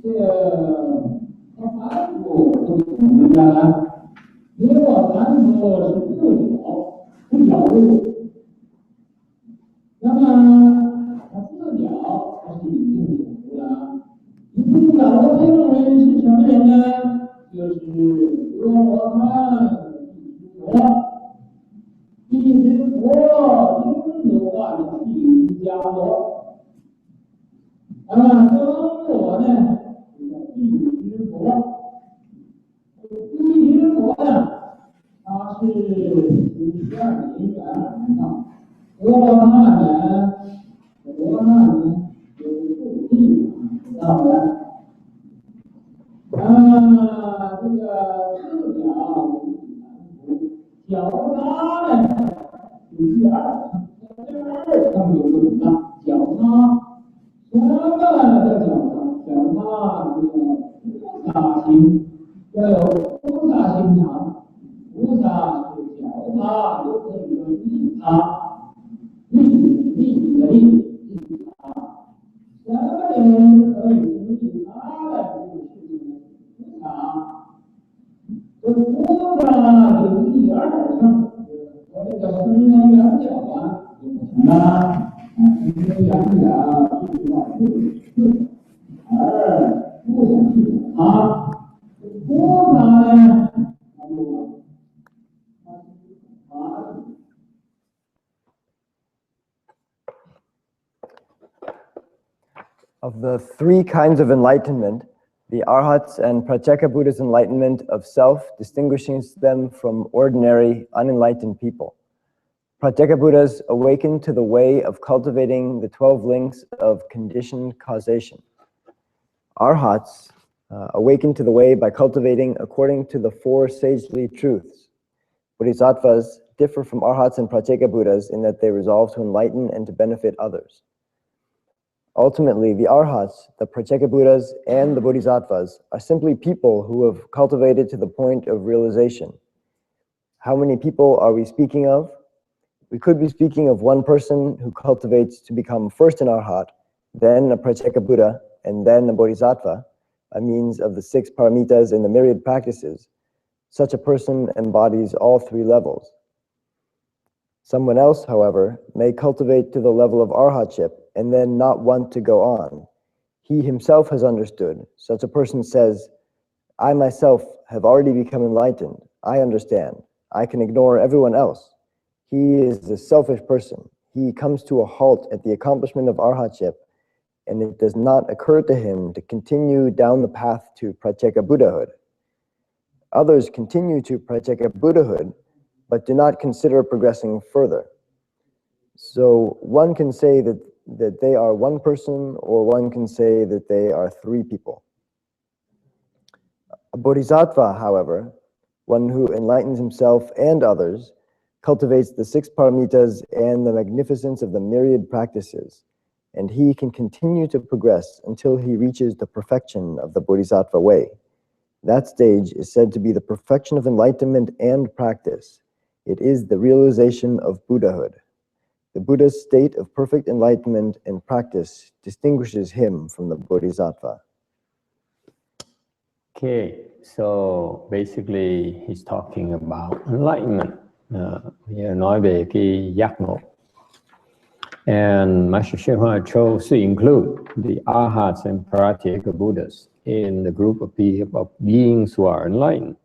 这个他反复都明白了，因为我反复是不角度，那么他自角他是已经解除了。你不角的这种人是什么人呢？就是俄罗汉地之佛印度话的第一家佛，中国呢叫地之佛。地之佛呢，他是12年元来的，俄罗汉呢有不地道的。这个四角脚踏呢，第二他们有不同的脚踏，什么叫脚踏？脚踏这个菩萨心，要有菩萨心肠。菩萨是脚踏，又可以说利他，利的利他。什么人可以利他的这个事情呢？菩萨。这菩萨有一二乘，和这个声闻缘觉啊有不同的。声闻缘觉是往自而不想去他。菩萨呢，Of the three kinds of enlightenment, the Arhats and Pratyeka Buddha's enlightenment of self distinguishes them from ordinary, unenlightened people. Pratyeka Buddhas awaken to the way of cultivating the 12 links of conditioned causation. Arhats awaken to the way by cultivating according to the 4 sagely truths. Bodhisattvas differ from Arhats and Pratyeka Buddhas in that they resolve to enlighten and to benefit others. Ultimately, the Arhats, the Pratyeka Buddhas, and the Bodhisattvas are simply people who have cultivated to the point of realization. How many people are we speaking of? We could be speaking of one person who cultivates to become first an Arhat, then a Pratyeka Buddha, and then a Bodhisattva, by means of the 6 paramitas and the myriad practices. Such a person embodies all 3 levels. Someone else, however, may cultivate to the level of arhatship and then not want to go on. He himself has understood. Such a person says, I myself have already become enlightened. I understand. I can ignore everyone else. He is a selfish person. He comes to a halt at the accomplishment of arhatship, and it does not occur to him to continue down the path to Pratyeka Buddhahood. Others continue to Pratyeka Buddhahood, but do not consider progressing further. So one can say that they are one person, or one can say that they are 3 people. A bodhisattva, however, one who enlightens himself and others, cultivates the 6 paramitas and the magnificence of the myriad practices, and he can continue to progress until he reaches the perfection of the bodhisattva way. That stage is said to be the perfection of enlightenment and practice. It is the realization of Buddhahood. The Buddha's state of perfect enlightenment and practice distinguishes him from the Bodhisattva. Okay, so basically he's talking about enlightenment. Nói về cái giác ngộ. And Master Shinhwa chose to include the Arhats and Pratyeka Buddhas in the group of beings who are enlightened.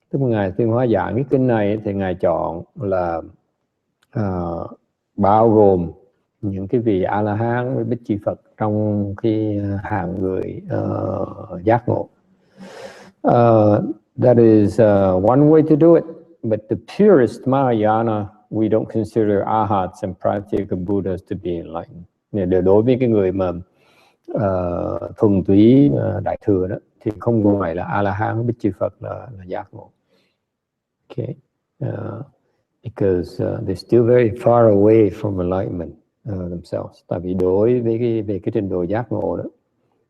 Tức là Ngài Tuyên Hóa giảng cái kinh này thì Ngài chọn là bao gồm những cái vị A-la-hán với Bích Chi Phật trong cái hàng người giác ngộ. That is one way to do it, but the purest Mahayana, we don't consider Arhats and Pratyeka Buddhas to be enlightened. Đối với cái người mà thuần túy đại thừa đó thì không gọi là A-la-hán, Bích Chi Phật là giác ngộ. Okay, because they're still very far away from enlightenment themselves. Tại vì đối với về cái trình độ giác ngộ đó,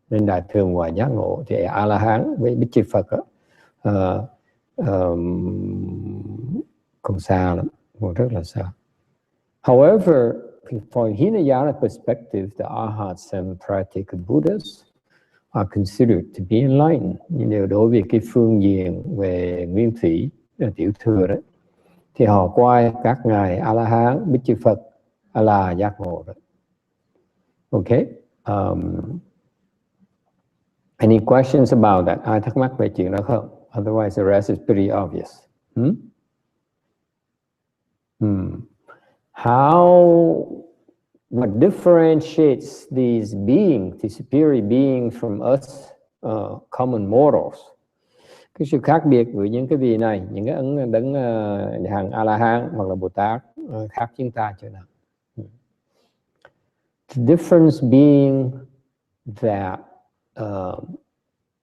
nên đại thừa ngoài giác ngộ thì A-la-hán với Bích Chi Phật còn xa lắm, còn rất là xa. However, from Hinayana perspective, the Arhats and Pratyeka Buddhas are considered to be enlightened. Nhưng nếu đối với cái phương diện về nguyên thủy, tiểu thừa đấy, thì họ coi các ngài A-la-hán, Bích Chi Phật là giác ngộ đấy. Okay. Any questions about that? Ai thắc mắc về chuyện đó không? Otherwise, the rest is pretty obvious. What differentiates these beings, the superior beings, from us common mortals? Cái sự khác biệt với những cái vị này, những cái đấng hàng A-la-hán hoặc là Bồ Tát khác chúng ta chỗ nào? The difference being that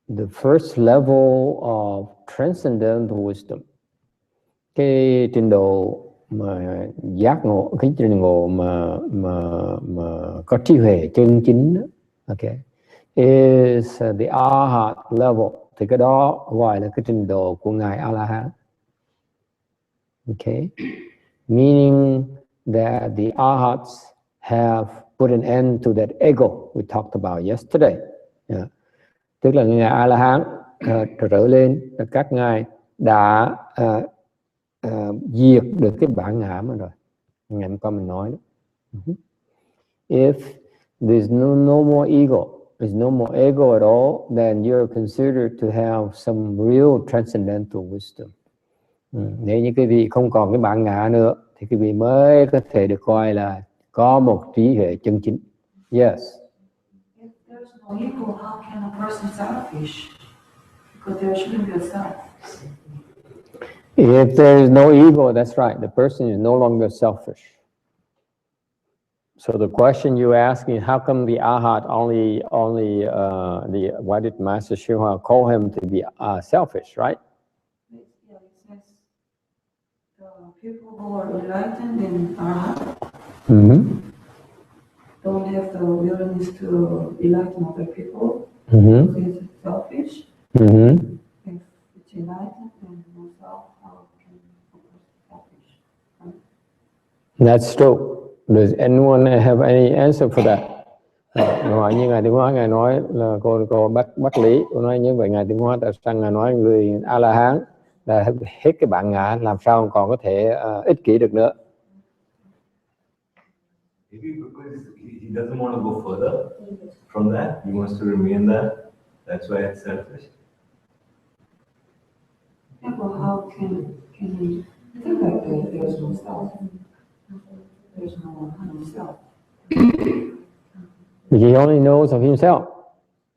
the first level of transcendental wisdom, cái trình độ mà giác ngộ, cái trình độ mà có trí huệ chân chính, okay, is the Arhat level. Thì cái đó gọi là cái trình độ của ngài A-la-hán. Okay, meaning that the Arhats have put an end to that ego we talked about yesterday. Yeah. Tức là ngài A-la-hán trở lên, các ngài đã diệt được cái bản ngã mà rồi. Ngày hôm qua mình nói đó. If there's no more ego, there's no more ego at all, then you're considered to have some real transcendental wisdom. Nếu như quý vị không còn cái bản ngã nữa, thì quý vị mới có thể được coi là có một trí huệ chân chính. Yes. If there's no ego, how can a person selfish? Because there shouldn't be a self. If there is no ego, that's right. The person is no longer selfish. So the question you ask is, how come the Arhat why did Master Shurangama call him to be selfish, right? Yeah, it says the people who are enlightened in Arhat don't have the willingness to enlighten other people. So it's selfish. If it's enlightened and no self, how can a person selfish? Right? That's true. Does anyone have any answer for that? Hỏi như ngài Tiến Hóa, ngài nói là cô Bắc Lý, cô nói như vậy ngài Tiến Hóa tại sao ngài nói người A-la-hán là hết cái bản ngã, làm sao còn có thể ích kỷ được nữa? Maybe because he doesn't want to go further from that, he wants to remain there. That's why it's selfish. Yeah, well, how can he think like that? There's no self. There's no self. He only knows of himself.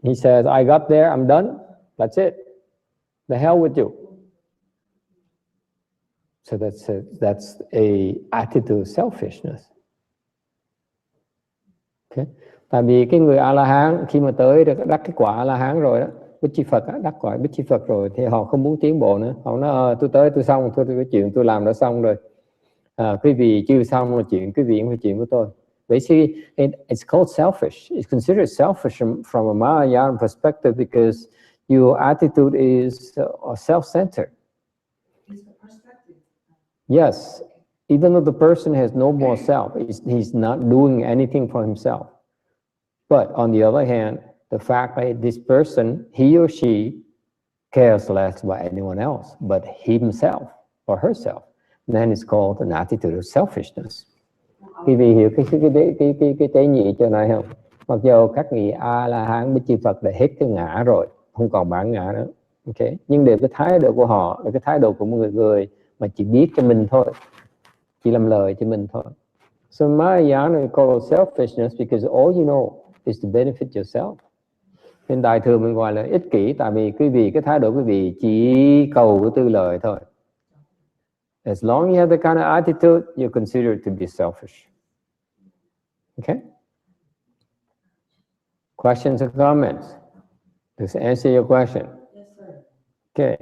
He says, I got there, I'm done. That's it. The hell with you. So that's a attitude of selfishness. Okay. Tại vì cái người A-la-hán khi mà tới được đắc cái quả A-la-hán rồi đó, Bích Chi Phật đắc quả Bích Chi Phật rồi, thì họ không muốn tiến bộ nữa. Họ nói tôi tới tôi xong, tôi cái chuyện tôi làm đã xong rồi. Quý vị chưa xong là chuyện quý vị cũng phải chuyện của tôi. Basically, it's called selfish. It's considered selfish from a Mahayana perspective because your attitude is self-centered. It's the perspective. Yes, even though the person has no more self, he's not doing anything for himself. But on the other hand, the fact that this person, he or she, cares less about anyone else but himself or herself, then it's called an attitude of selfishness. Quý vị hiểu cái tế nhị chỗ này không? Mặc dù các vị A-la-hán Bích Chi Phật đã hết cái ngã rồi, không còn bản ngã nữa, okay? Nhưng đều cái thái độ của họ là cái thái độ của một người mà chỉ biết cho mình thôi, chỉ làm lời cho mình thôi. So Mahayana we call it selfishness because all you know is to benefit yourself. Nên Đại thừa mình gọi là ích kỷ, tại vì quý vị cái thái độ quý vị chỉ cầu cái tư lời thôi. As long as you have the kind of attitude, you're considered to be selfish. Okay? Questions or comments? Does it answer your question? Yes, sir. Okay.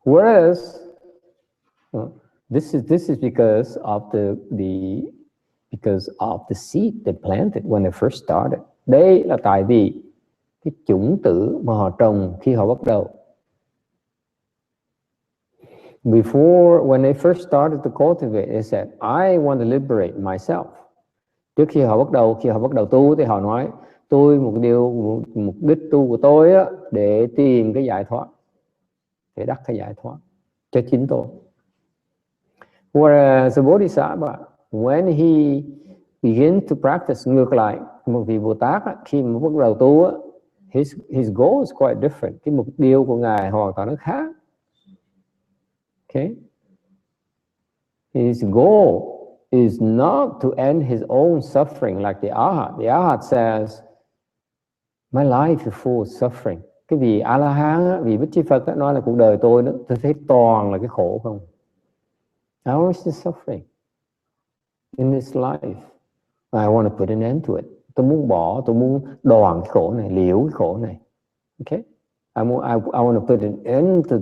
Whereas this is because of the seed they planted when they first started. Đây là tại vì cái chủng tử mà họ trồng khi họ bắt đầu. Before, when they first started to cultivate, they said, I want to liberate myself. Trước khi họ bắt đầu tu thì họ nói mục đích tu của tôi á, để tìm cái giải thoát, để đắc cái giải thoát cho chính tôi. Whereas the Bodhisattva, when he begin to practice, ngược lại, một vị Bồ Tát á, khi mà bắt đầu tu á, his goal is quite different. Cái mục tiêu của ngài hoàn toàn nó khác. Okay, his goal is not to end his own suffering like the Arhat. The Arhat says, my life is full of suffering. Cái vị A La Hán, vị Bích Chi Phật đó, nói là cuộc đời tôi thấy toàn là cái khổ không. How is the suffering in this life? I want to put an end to it. Tôi muốn đoạn cái khổ này, liễu cái khổ này. Okay? I want to put an end to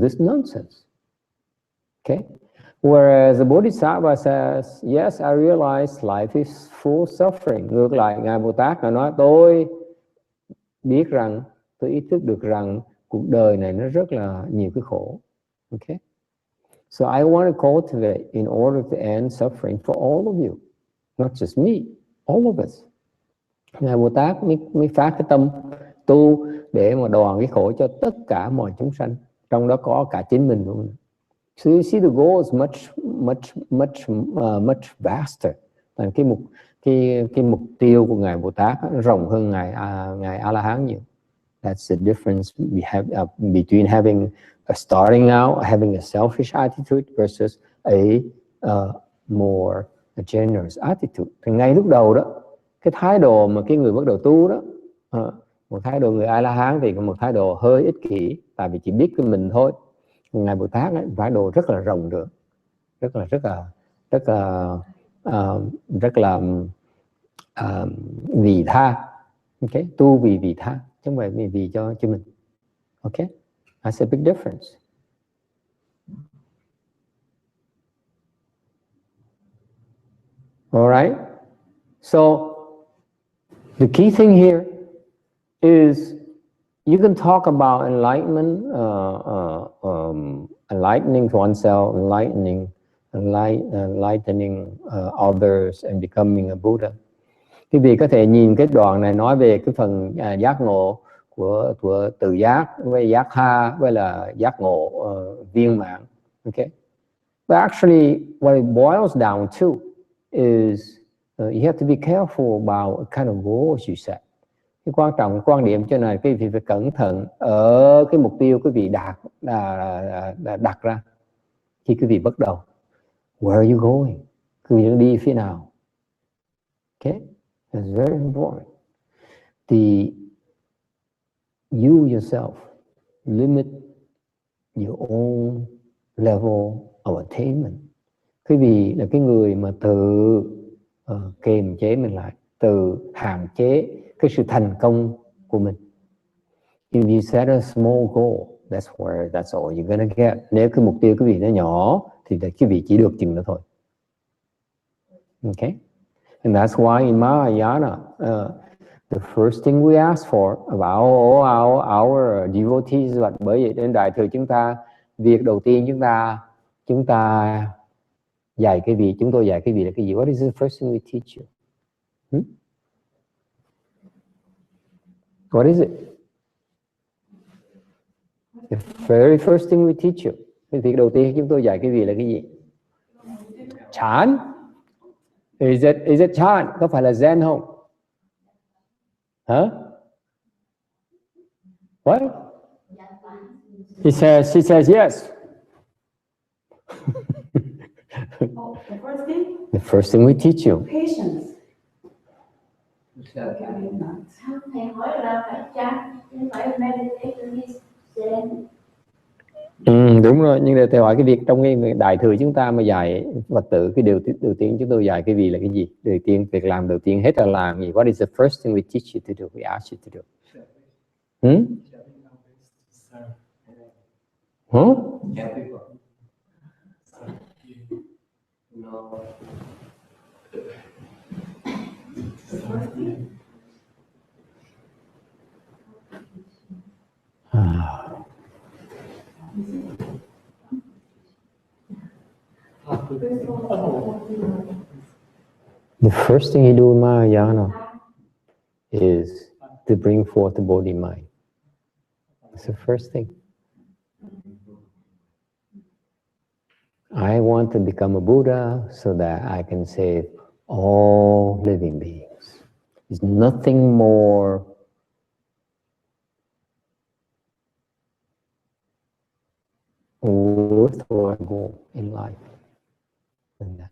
this nonsense. Okay? Whereas the Bodhisattva says, yes, I realize life is full of suffering. Ngược lại, Ngài Bồ Tát nói, tôi biết rằng, tôi ý thức được rằng cuộc đời này nó rất là nhiều cái khổ. Okay? So I want to cultivate in order to end suffering for all of you, not just me, all of us. Ngài Bồ Tát mới phát cái tâm tu để mà đoạn cái khổ cho tất cả mọi chúng sanh, trong đó có cả chính mình luôn. So you see the goal is much vaster. Cái mục tiêu của Ngài Bồ Tát rộng hơn ngài A La Hán nhiều. That's the difference we have between starting out having a selfish attitude versus a more generous attitude. Thì ngay lúc đầu đó, cái thái độ mà cái người bắt đầu tu đó, một thái độ người A La Hán thì có một thái độ hơi ích kỷ, tại vì chỉ biết cái mình thôi. Ngài Bồ Tát ấy, thái độ rất là rộng rộng, rất là vì tha. Okay? Tu vì tha, chứ không phải vì cho mình. Okay? That's a big difference. All right? So the key thing here is you can talk about enlightenment, enlightening oneself, enlightening others, and becoming a Buddha. Quý vị có thể nhìn cái đoạn này nói về cái phần giác ngộ của tự giác với giác tha với là giác ngộ viên mãn. Okay? But actually, what it boils down to is you have to be careful about what kind of goals you set. Cái quan điểm cho này quý vị phải cẩn thận ở cái mục tiêu quý vị đặt ra khi quý vị bắt đầu. Where are you going? Quý vị đi phía nào? Okay? That's very important. You yourself limit your own level of attainment. Quý vị là cái người mà tự kiềm chế mình lại, tự hạn chế cái sự thành công của mình. If you set a small goal, that's all you're gonna get. Nếu cái mục tiêu quý vị nó nhỏ thì quý vị chỉ được chừng đó thôi. Okay? And that's why in Mahayana, the first thing we ask for about all our devotees, bởi vậy đến đại thừa chúng ta, việc đầu tiên chúng ta dạy cái gì, chúng tôi dạy cái gì là cái gì? What is the first thing we teach you? What is it? The very first thing we teach you. Cái việc đầu tiên chúng tôi dạy cái gì là cái gì? Chán. Is it chán? Có phải là Zen không? Huh? What? She says yes. The first thing we teach you. Patience. Thầy hỏi là phải chán, nhưng phải meditate Zen. Đúng rồi, nhưng để thầy hỏi cái việc trong cái đại thừa chúng ta mà dạy Phật tử, cái điều đầu tiên chúng tôi dạy cái gì là cái gì? Việc làm đầu tiên hết là làm gì? What is the first thing we teach you to do? We ask you to do. The first thing you do in Mahayana is to bring forth the body mind. It's the first thing. I want to become a Buddha so that I can save all living beings. There's nothing more worthwhile goal in life than that.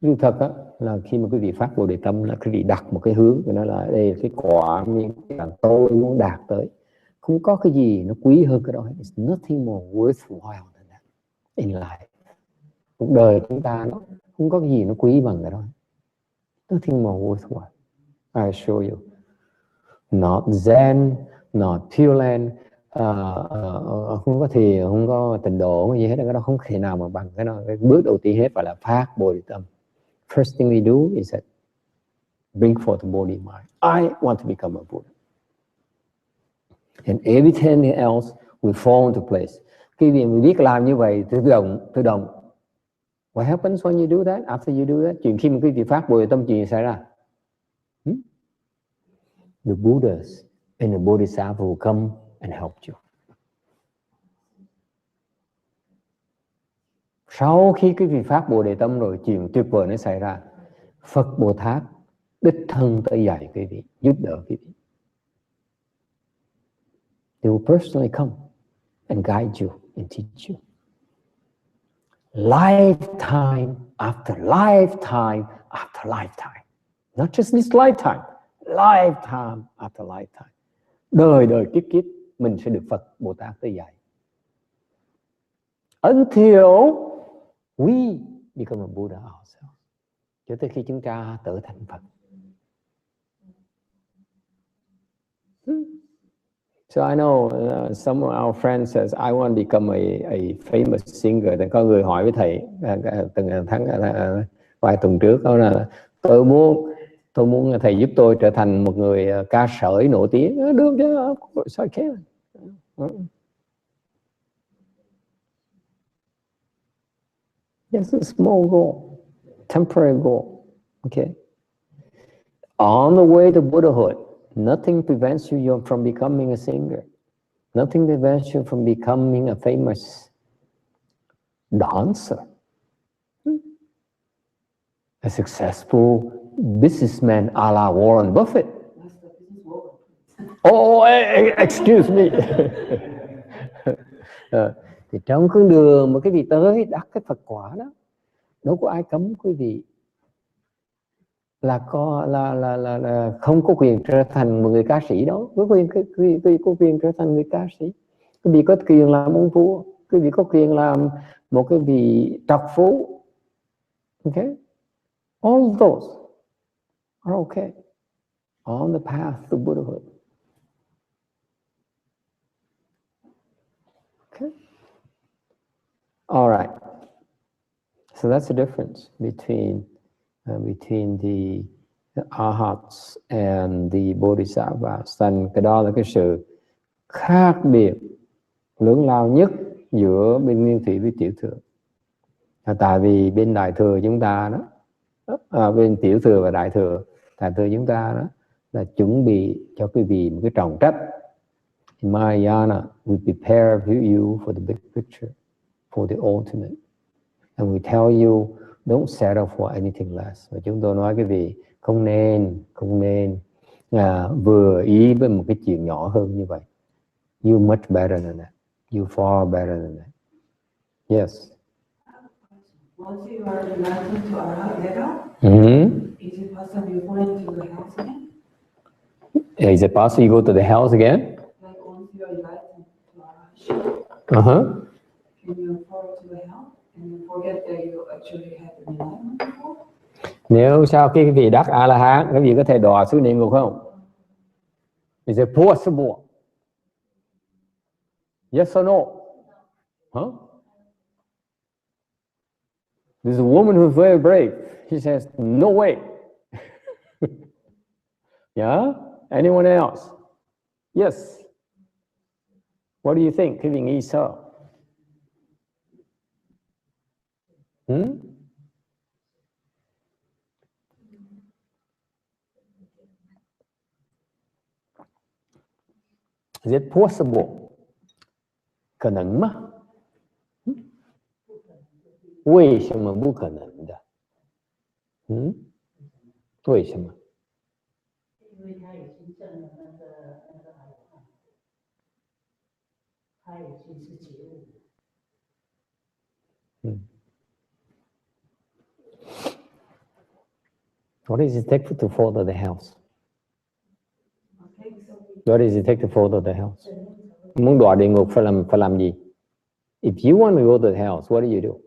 Nhưng thật á, là khi mà quý vị phát Bồ Đề Tâm là quý vị đặt một cái hướng, và nó là đây là cái quả mà tôi muốn đạt tới. Không có cái gì nó quý hơn cái đó. It's nothing more worthwhile than that in life. Cuộc đời chúng ta nó không có cái gì nó quý bằng cái đó. Nothing more worthwhile. I assure you. Not Zen, not Pure Land, không có thiền, không có tịnh độ, không có gì hết. Cái đó không thể nào mà bằng cái đó. Cái bước đầu tiên hết phải là phát Bồ Đề Tâm. First thing we do is that bring forth the body mind. I want to become a Buddha. And everything else will fall into place. Khi mình biết làm như vậy tự động. What happens when you do that? After you do that, chuyện khi mà quý vị phát Bồ Đề Tâm, chuyện xảy ra? The Buddhas and the Bodhisattvas will come and help you. Sau khi quý vị phát Bồ Đề Tâm rồi, chuyện tuyệt vời nó xảy ra. Phật Bồ Tát đích thân tới dạy quý vị, giúp đỡ quý vị. They will personally come and guide you and teach you. Lifetime after lifetime after lifetime. Not just this lifetime, lifetime after lifetime. Đời đời kiếp kiếp mình sẽ được Phật Bồ Tát tới dạy. Until we become a Buddha ourselves. Cho tới khi chúng ta trở thành Phật. So I know some of our friends says, I want to become a famous singer. Thì có người hỏi với thầy từng tháng vài tuần trước, đó là tôi muốn thầy giúp tôi trở thành một người ca sởi nổi tiếng. Được chứ? Sao khéo? It's a small goal, temporary goal. Okay. On the way to Buddhahood, nothing prevents you from becoming a singer. Nothing prevents you from becoming a famous dancer. A successful businessman a la Warren Buffett. Oh, excuse me. Thì trong con đường mà quý vị tới đắc cái Phật quả đó, đâu có ai cấm quý vị là không có quyền trở thành một người ca sĩ đâu. Quý vị có quyền trở thành người ca sĩ. Quý vị có quyền làm ông vua, quý vị có quyền làm một cái vị trọc phú. Okay? All those are okay on the path to Buddhahood. Okay? All right. So that's the difference between the arhats and the bodhisattvas. Thành cái đó là cái sự khác biệt lớn lao nhất giữa bên nguyên thủy với tiểu thừa. Tại vì bên đại thừa chúng ta đó, bên tiểu thừa và đại thừa chúng ta đó là chuẩn bị cho quý vị một cái trọng trách. In Mahayana, we prepare you for the big picture, for the ultimate, and we tell you don't settle for anything less. Và chúng tôi nói quý vị không nên vừa ý với một cái chuyện nhỏ hơn như vậy. You much better than that. You far better than that. Yes. Once you are enlightened to Arhat level, is it possible you go into the house again? Is it possible you go to the house again? Like once you are enlightened to Arhat, can you fall to the house and you forget that you actually had an enlightenment before? Nếu sau khi quý vị đắc A-la-hán, quý vị có thể đọa xuống địa ngục không? Is it possible? Yes or no? Huh? There's a woman who's very brave. She says, no way. Yeah? Anyone else? Yes. What do you think? Quý vị nghĩ sao? Is it possible? 可能吗？为什么不可能的？为什么？因为他已经证了那个他已经是觉悟。What does it take to follow the house? What does it take to follow the house? Muốn đọa địa ngục phải làm gì? If you want to go to the house, what do you do?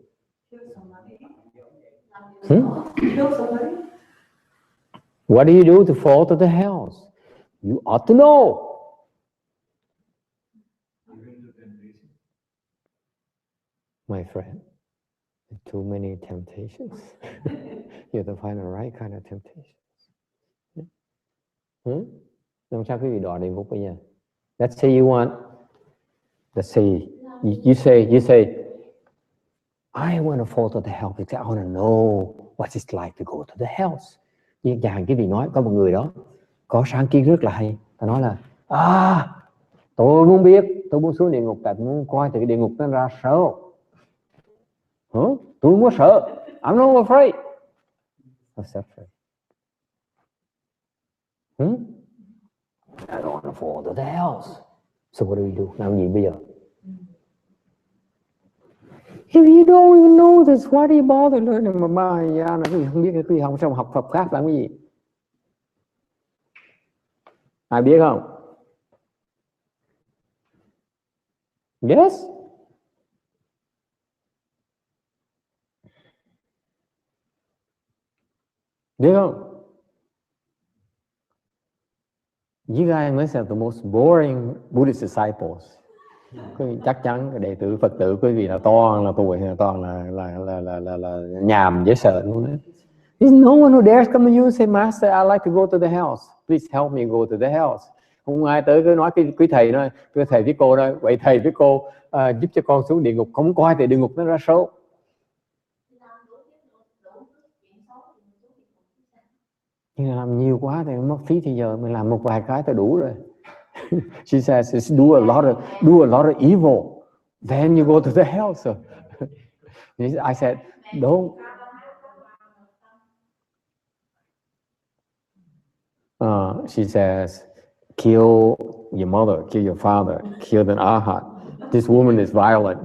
What do you do to fall to the house? You ought to know. My friend, too many temptations. You have to find the right kind of temptations. Làm sao quý vị đọa địa ngục bây giờ? Let's say you want. Let's say you say. I want to fall to the house because I want to know what it's like to go to the house. Nhưng chàng cái gì nói có một người đó có sáng kiến rất là hay. Ta nói là tôi muốn biết, tôi muốn xuống địa ngục tại tôi muốn coi từ cái địa ngục nó ra sao. Tôi không có sợ. I'm not afraid. What's afraid? I don't want to fall to the house. So what do we do? Làm gì bây giờ? If you don't even know this, why do you bother learning? Mà Mahayana quý vị không biết, quý vị không sao học Phật khác làm cái gì? Ai biết không? Yes? Biết không? You guys must have the most boring Buddhist disciples. Chắc chắn cái đệ tử Phật tử quý vị là toàn là tuổi, toàn là nhàm dễ sợ luôn đấy. There's no one who dares come to you and say, Master, I like to go to the house. Please help me go to the house. Không ai tới cứ nói quý thầy nói, quý thầy với cô nói, vậy thầy với cô giúp cho con xuống địa ngục, không coi thì địa ngục nó ra số. Nhưng làm nhiều quá thì mất phí thì giờ mình làm một vài cái thì đủ rồi. She says, do a lot of evil, then you go to the hell. So I said, don't. She says, kill your mother, kill your father, kill an arhat. This woman is violent.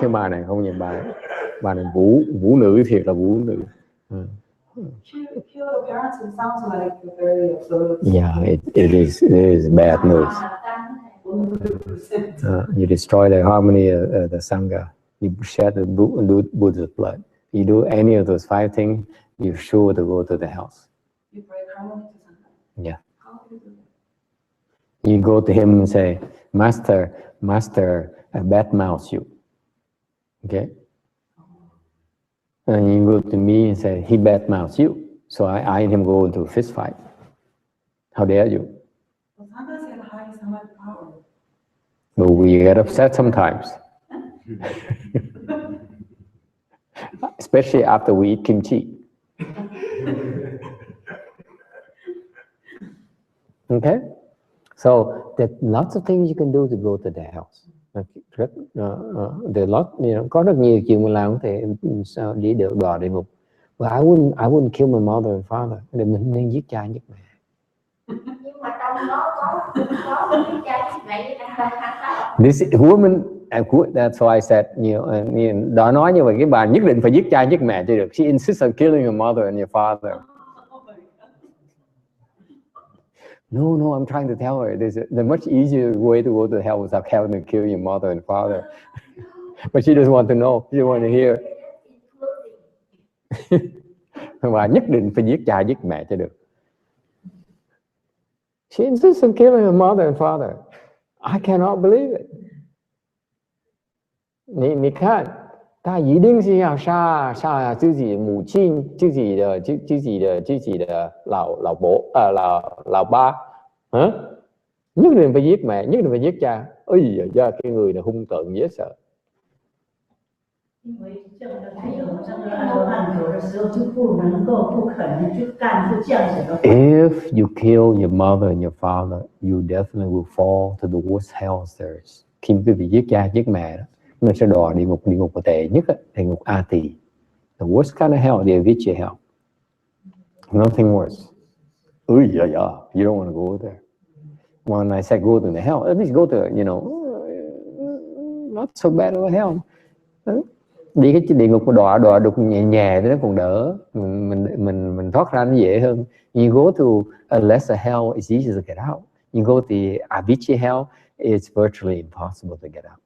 Cái bà này không nhìn bà này vũ nữ thiệt là vũ nữ. Kill the parents, it sounds like a very absurd. Yeah, it is bad news. You destroy the harmony of the Sangha. You shed the Buddha's blood. You do any of those 5 things, you're sure to go to the house. You break harmony to Sangha? Yeah. How do you do that? You go to him and say, Master, I badmouth you. Okay? And you go to me and say, he badmouths you. So I and him go into a fist fight. How dare you? Well, Sangha is the highest amount of power. But we get upset sometimes. Especially after we eat kimchi. Okay? So there's lots of things you can do to go to the house. Có rất nhiều chuyện mình làm có thể đi được đọa địa ngục. But I wouldn't kill my mother and father. Để mình nên giết cha giết mẹ. Nhưng mà trong đó có giết cha giết mẹ. This woman, that's why I said, đó nói như vậy cái bà nhất định phải giết cha giết mẹ cho được. She insists on killing your mother and your father. No, I'm trying to tell her there's a much easier way to go to hell without having to kill your mother and father. But she doesn't want to know. She doesn't want to hear. Và nhất định phải giết cha giết mẹ cho được. She insists on killing her mother and father. I cannot believe it. 你看，他一定是要杀自己母亲、自己的老爸，nhất định phải giết mẹ, nhất định phải giết cha. Ôi da, cái người này hung tợn dễ sợ. 因为这样的才有那个阿罗汉有的时候就不能够不可能去干出这样子的。If you kill your mother and your father, you definitely will fall to the worst hell there is. Khi quý vị giết cha giết mẹ đó, mình sẽ đọa địa ngục tệ nhất, địa ngục A Tỳ. The worst kind of hell, the Avicii hell. Nothing worse. You don't want to go there. When I say go to the hell, at least go to, not so bad of a hell. Đi cái địa ngục đọa đục nhẹ nhẹ thì nó còn đỡ, mình thoát ra nó dễ hơn. You go to a lesser hell, it's easy to get out. You go to the Avicii hell, it's virtually impossible to get out.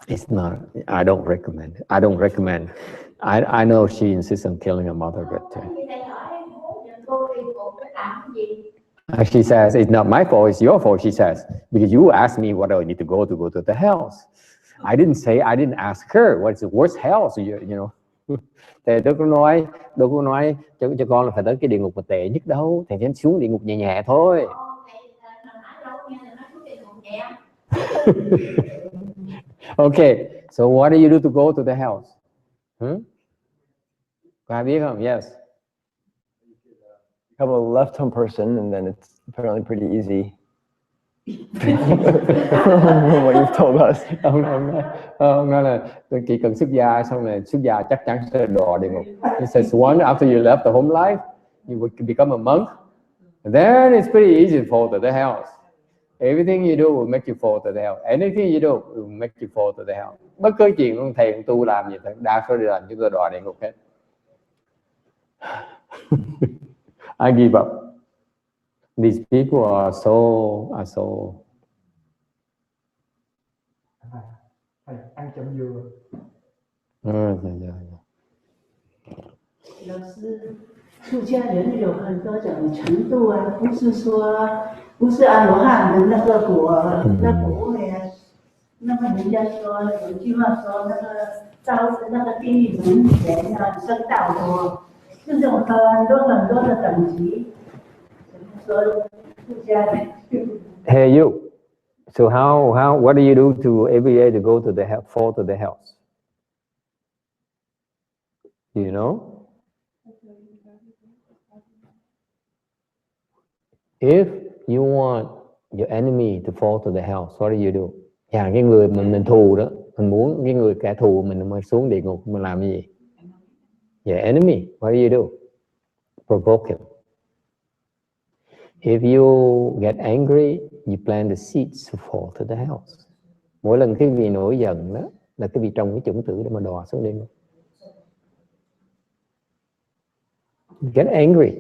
It's not. I don't recommend it. I don't recommend. I know she insists on killing her mother, but she says it's not my fault. It's your fault. She says because you asked me what do I need to go to the hells. I didn't ask her what's the worst hell. So you know. Thì tôi có nói cho con là phải tới cái địa ngục mà tệ nhất đâu. Thì em xuống địa ngục nhẹ nhẹ thôi. Okay, so what do you do to go to the hells? Có ai biết không? Yes. Become a left-hand person, and then it's apparently pretty easy. What you've told us. Ông nói là chỉ cần xuất gia, xong rồi xuất gia chắc chắn sẽ đọa địa ngục. He says once after you left the home life, you would become a monk, and then it's pretty easy to fall to the hells. Everything you do will make you fall to the hell. Anything you do will make you fall to the hell. Bất cứ chuyện ông thầy ông tu làm gì, đa số làm chúng tôi đọa địa ngục hết. I give up. These people are so. Ăn chậm dừa.老师，出家人有很多种程度啊，不是阿罗汉的那个果，那果位啊。那么人家说有句话说，那个地狱门前啊，生道多，这种很多的等级。说出家人。Hey you. So what do you do to every day to go to the hell, fall to the hells? Do you know? If you want your enemy to fall to the hells, what do you do? Cái người mình thù đó, mình muốn cái người kẻ thù mình mà xuống địa ngục, mình làm cái gì? Your enemy, what do you do? Provoke him. If you get angry, you plant the seeds to fall to the hells. Mỗi lần cái vị nổi giận đó là cái vị trồng cái chủng tử để mà đọa xuống địa ngục. You get angry.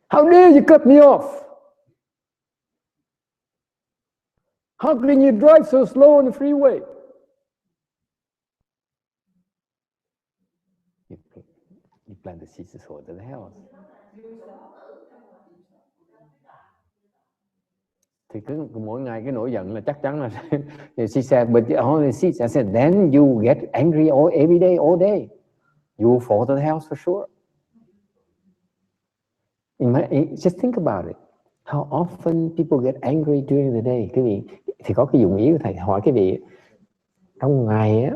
How dare you cut me off? How can you drive so slow on the freeway? You plant the seeds to fall to the hells. Thì cứ mỗi ngày cái nổi giận là chắc chắn là she said, but only seeds. I said, then you get angry every day, all day. You will fall to the house for sure. Just think about it. How often people get angry during the day? Cái vị thì có cái dụng ý của thầy hỏi cái vị trong ngày á.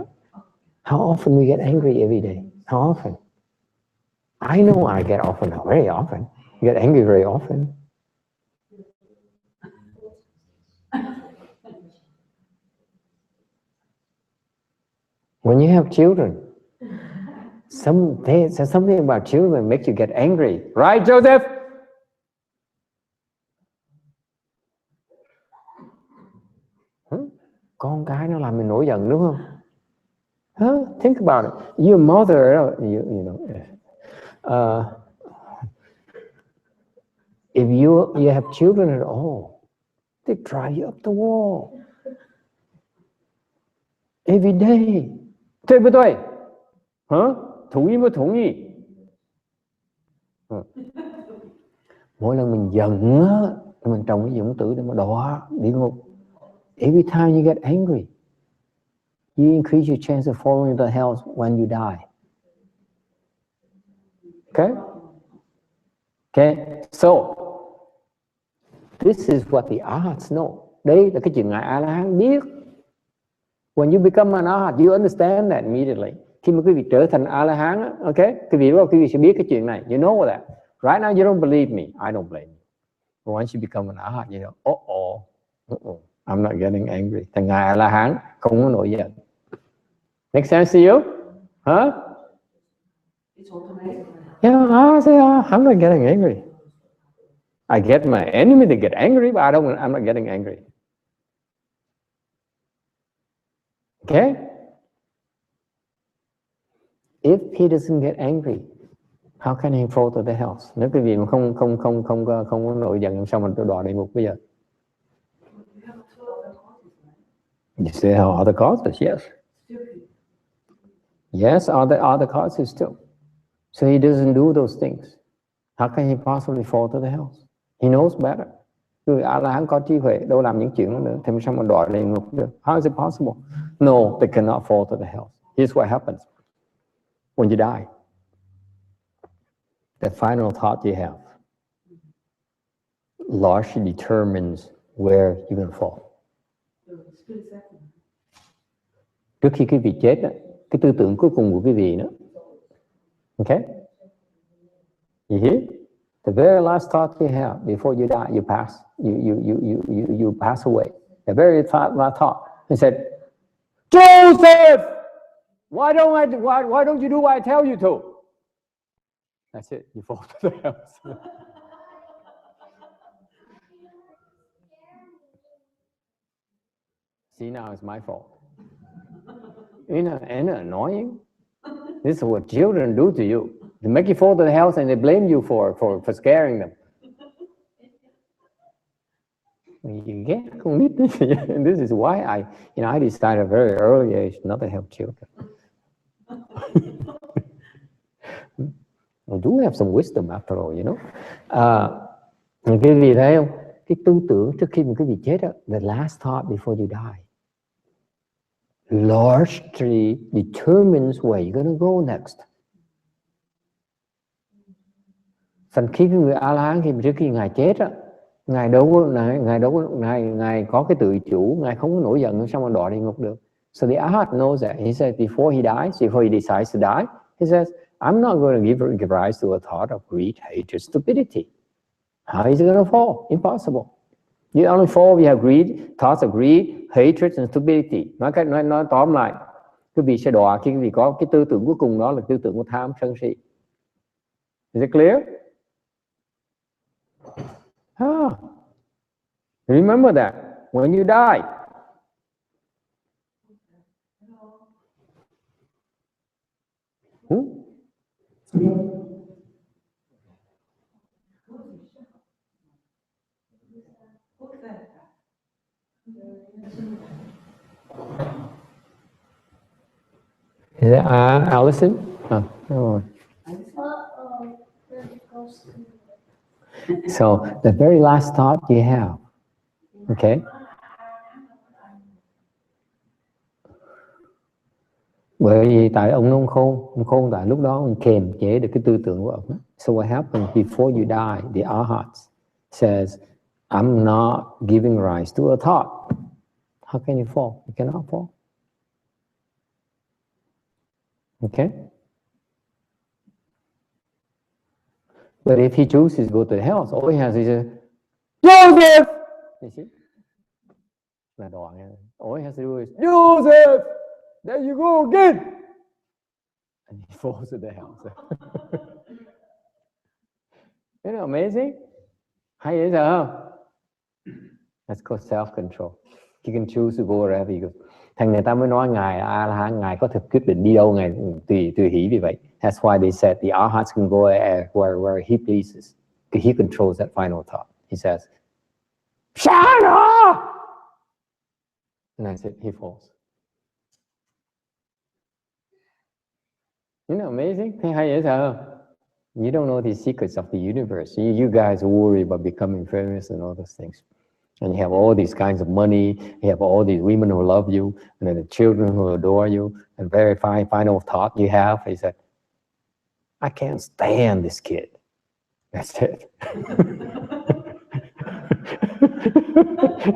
How often we get angry every day? How often? I know I get often, very often. You get angry very often. When you have children, something about children makes you get angry, right, Joseph? Con cái nó làm mình nổi giận đúng không? Think about it. Your mother, you know. If you have children at all, they drive you up the wall every day. 对不对？同意不同意？Mỗi lần mình giận á, mình trồng cái dũng tử để mà đọa địa ngục. Every time you get angry, you increase your chance of falling into hell when you die. Okay. So this is what the arhats know. Đây là cái chuyện ngài A La Hán biết. When you become an arhat, you understand that immediately. Khi mà quý vị trở thành A-la-hán, okay, quý vị sẽ biết cái chuyện này. You know that. Right now you don't believe me. I don't blame you. But once you become an arhat, you know, I'm not getting angry. Thành ngài A-la-hán không có nổi giận. Make sense to you? Huh? It's automatic. Yeah, I'm not getting angry. I get my enemy to get angry, but I'm not getting angry. Okay? If he doesn't get angry, how can he fall to the house? Nếu quý vị mà không có nổi giận, sao mà tôi đọa địa ngục bây giờ? You still have other causes, yes. Yes, other causes too. So he doesn't do those things. How can he possibly fall to the house? He knows better. Người A-la-hán có trí huệ, đâu làm những chuyện đó nữa. Thì sao mà đọa địa ngục được? How is it possible? No, they cannot fall to the house. Here's what happens. When you die, the final thought you have largely determines where you're going to fall. Trước khi quý vị chết, cái tư tưởng cuối cùng của quý vị nữa. Okay? You hear? The very last thought you have before you die, you pass away. The very last thought. He said, Joseph, why don't you do what I tell you to? That's it. You fall to the house. See, now it's my fault. Isn't it annoying? This is what children do to you. They make you fall to the house and they blame you for scaring them. You get con nít. This is why I decided at a very early age not to help children. I do have some wisdom after all, you know. Quý vị thấy không? Cái tư tưởng trước khi mà quý vị chết đó, the last thought before you die, largely determines where you're going to go next. Thành khi cái người A-la-hán khi trước khi ngài chết á, ngài có cái tự chủ, ngài không có nổi giận, sao mà đọa địa ngục được? So the Arhat knows that. He says before he dies, before he decides to die, he says, I'm not going to give rise to a thought of greed, hatred, stupidity. How is it going to fall? Impossible. You only fall if you have greed, thoughts of greed, hatred and stupidity. Nói tóm lại, quý vị sẽ đọa khi quý vị có cái tư tưởng cuối cùng, đó là tư tưởng của tham sân si. Is it clear? Remember that when you die. Is that Allison? Oh. So the very last thought you have, okay? Bởi vì tại ông khôn tại lúc đó ông kềm chế được cái tư tưởng của ông. So what happens before you die? The Arhat says, I'm not giving rise to a thought. How can you fall? You cannot fall. Okay? But if he chooses to go to the house, all he has is a Joseph! You see? All he has to do is, Joseph! There you go again! And he falls to the house. Isn't it amazing? Hay dễ sợ không? That's called self-control. You can choose to go wherever you go. Thành người ta mới nói ngài A-la-hán, ngài có thể quyết định đi đâu, ngài tùy hỷ vì vậy. That's why they said the Arhats can go where he pleases. He controls that final thought. He says, Shana! And that's it, he falls. Isn't it amazing? Thấy hay dễ sợ không? You don't know the secrets of the universe. You guys worry about becoming famous and all those things. And you have all these kinds of money, you have all these women who love you, and then the children who adore you, and very final thought you have is that, I can't stand this kid. That's it.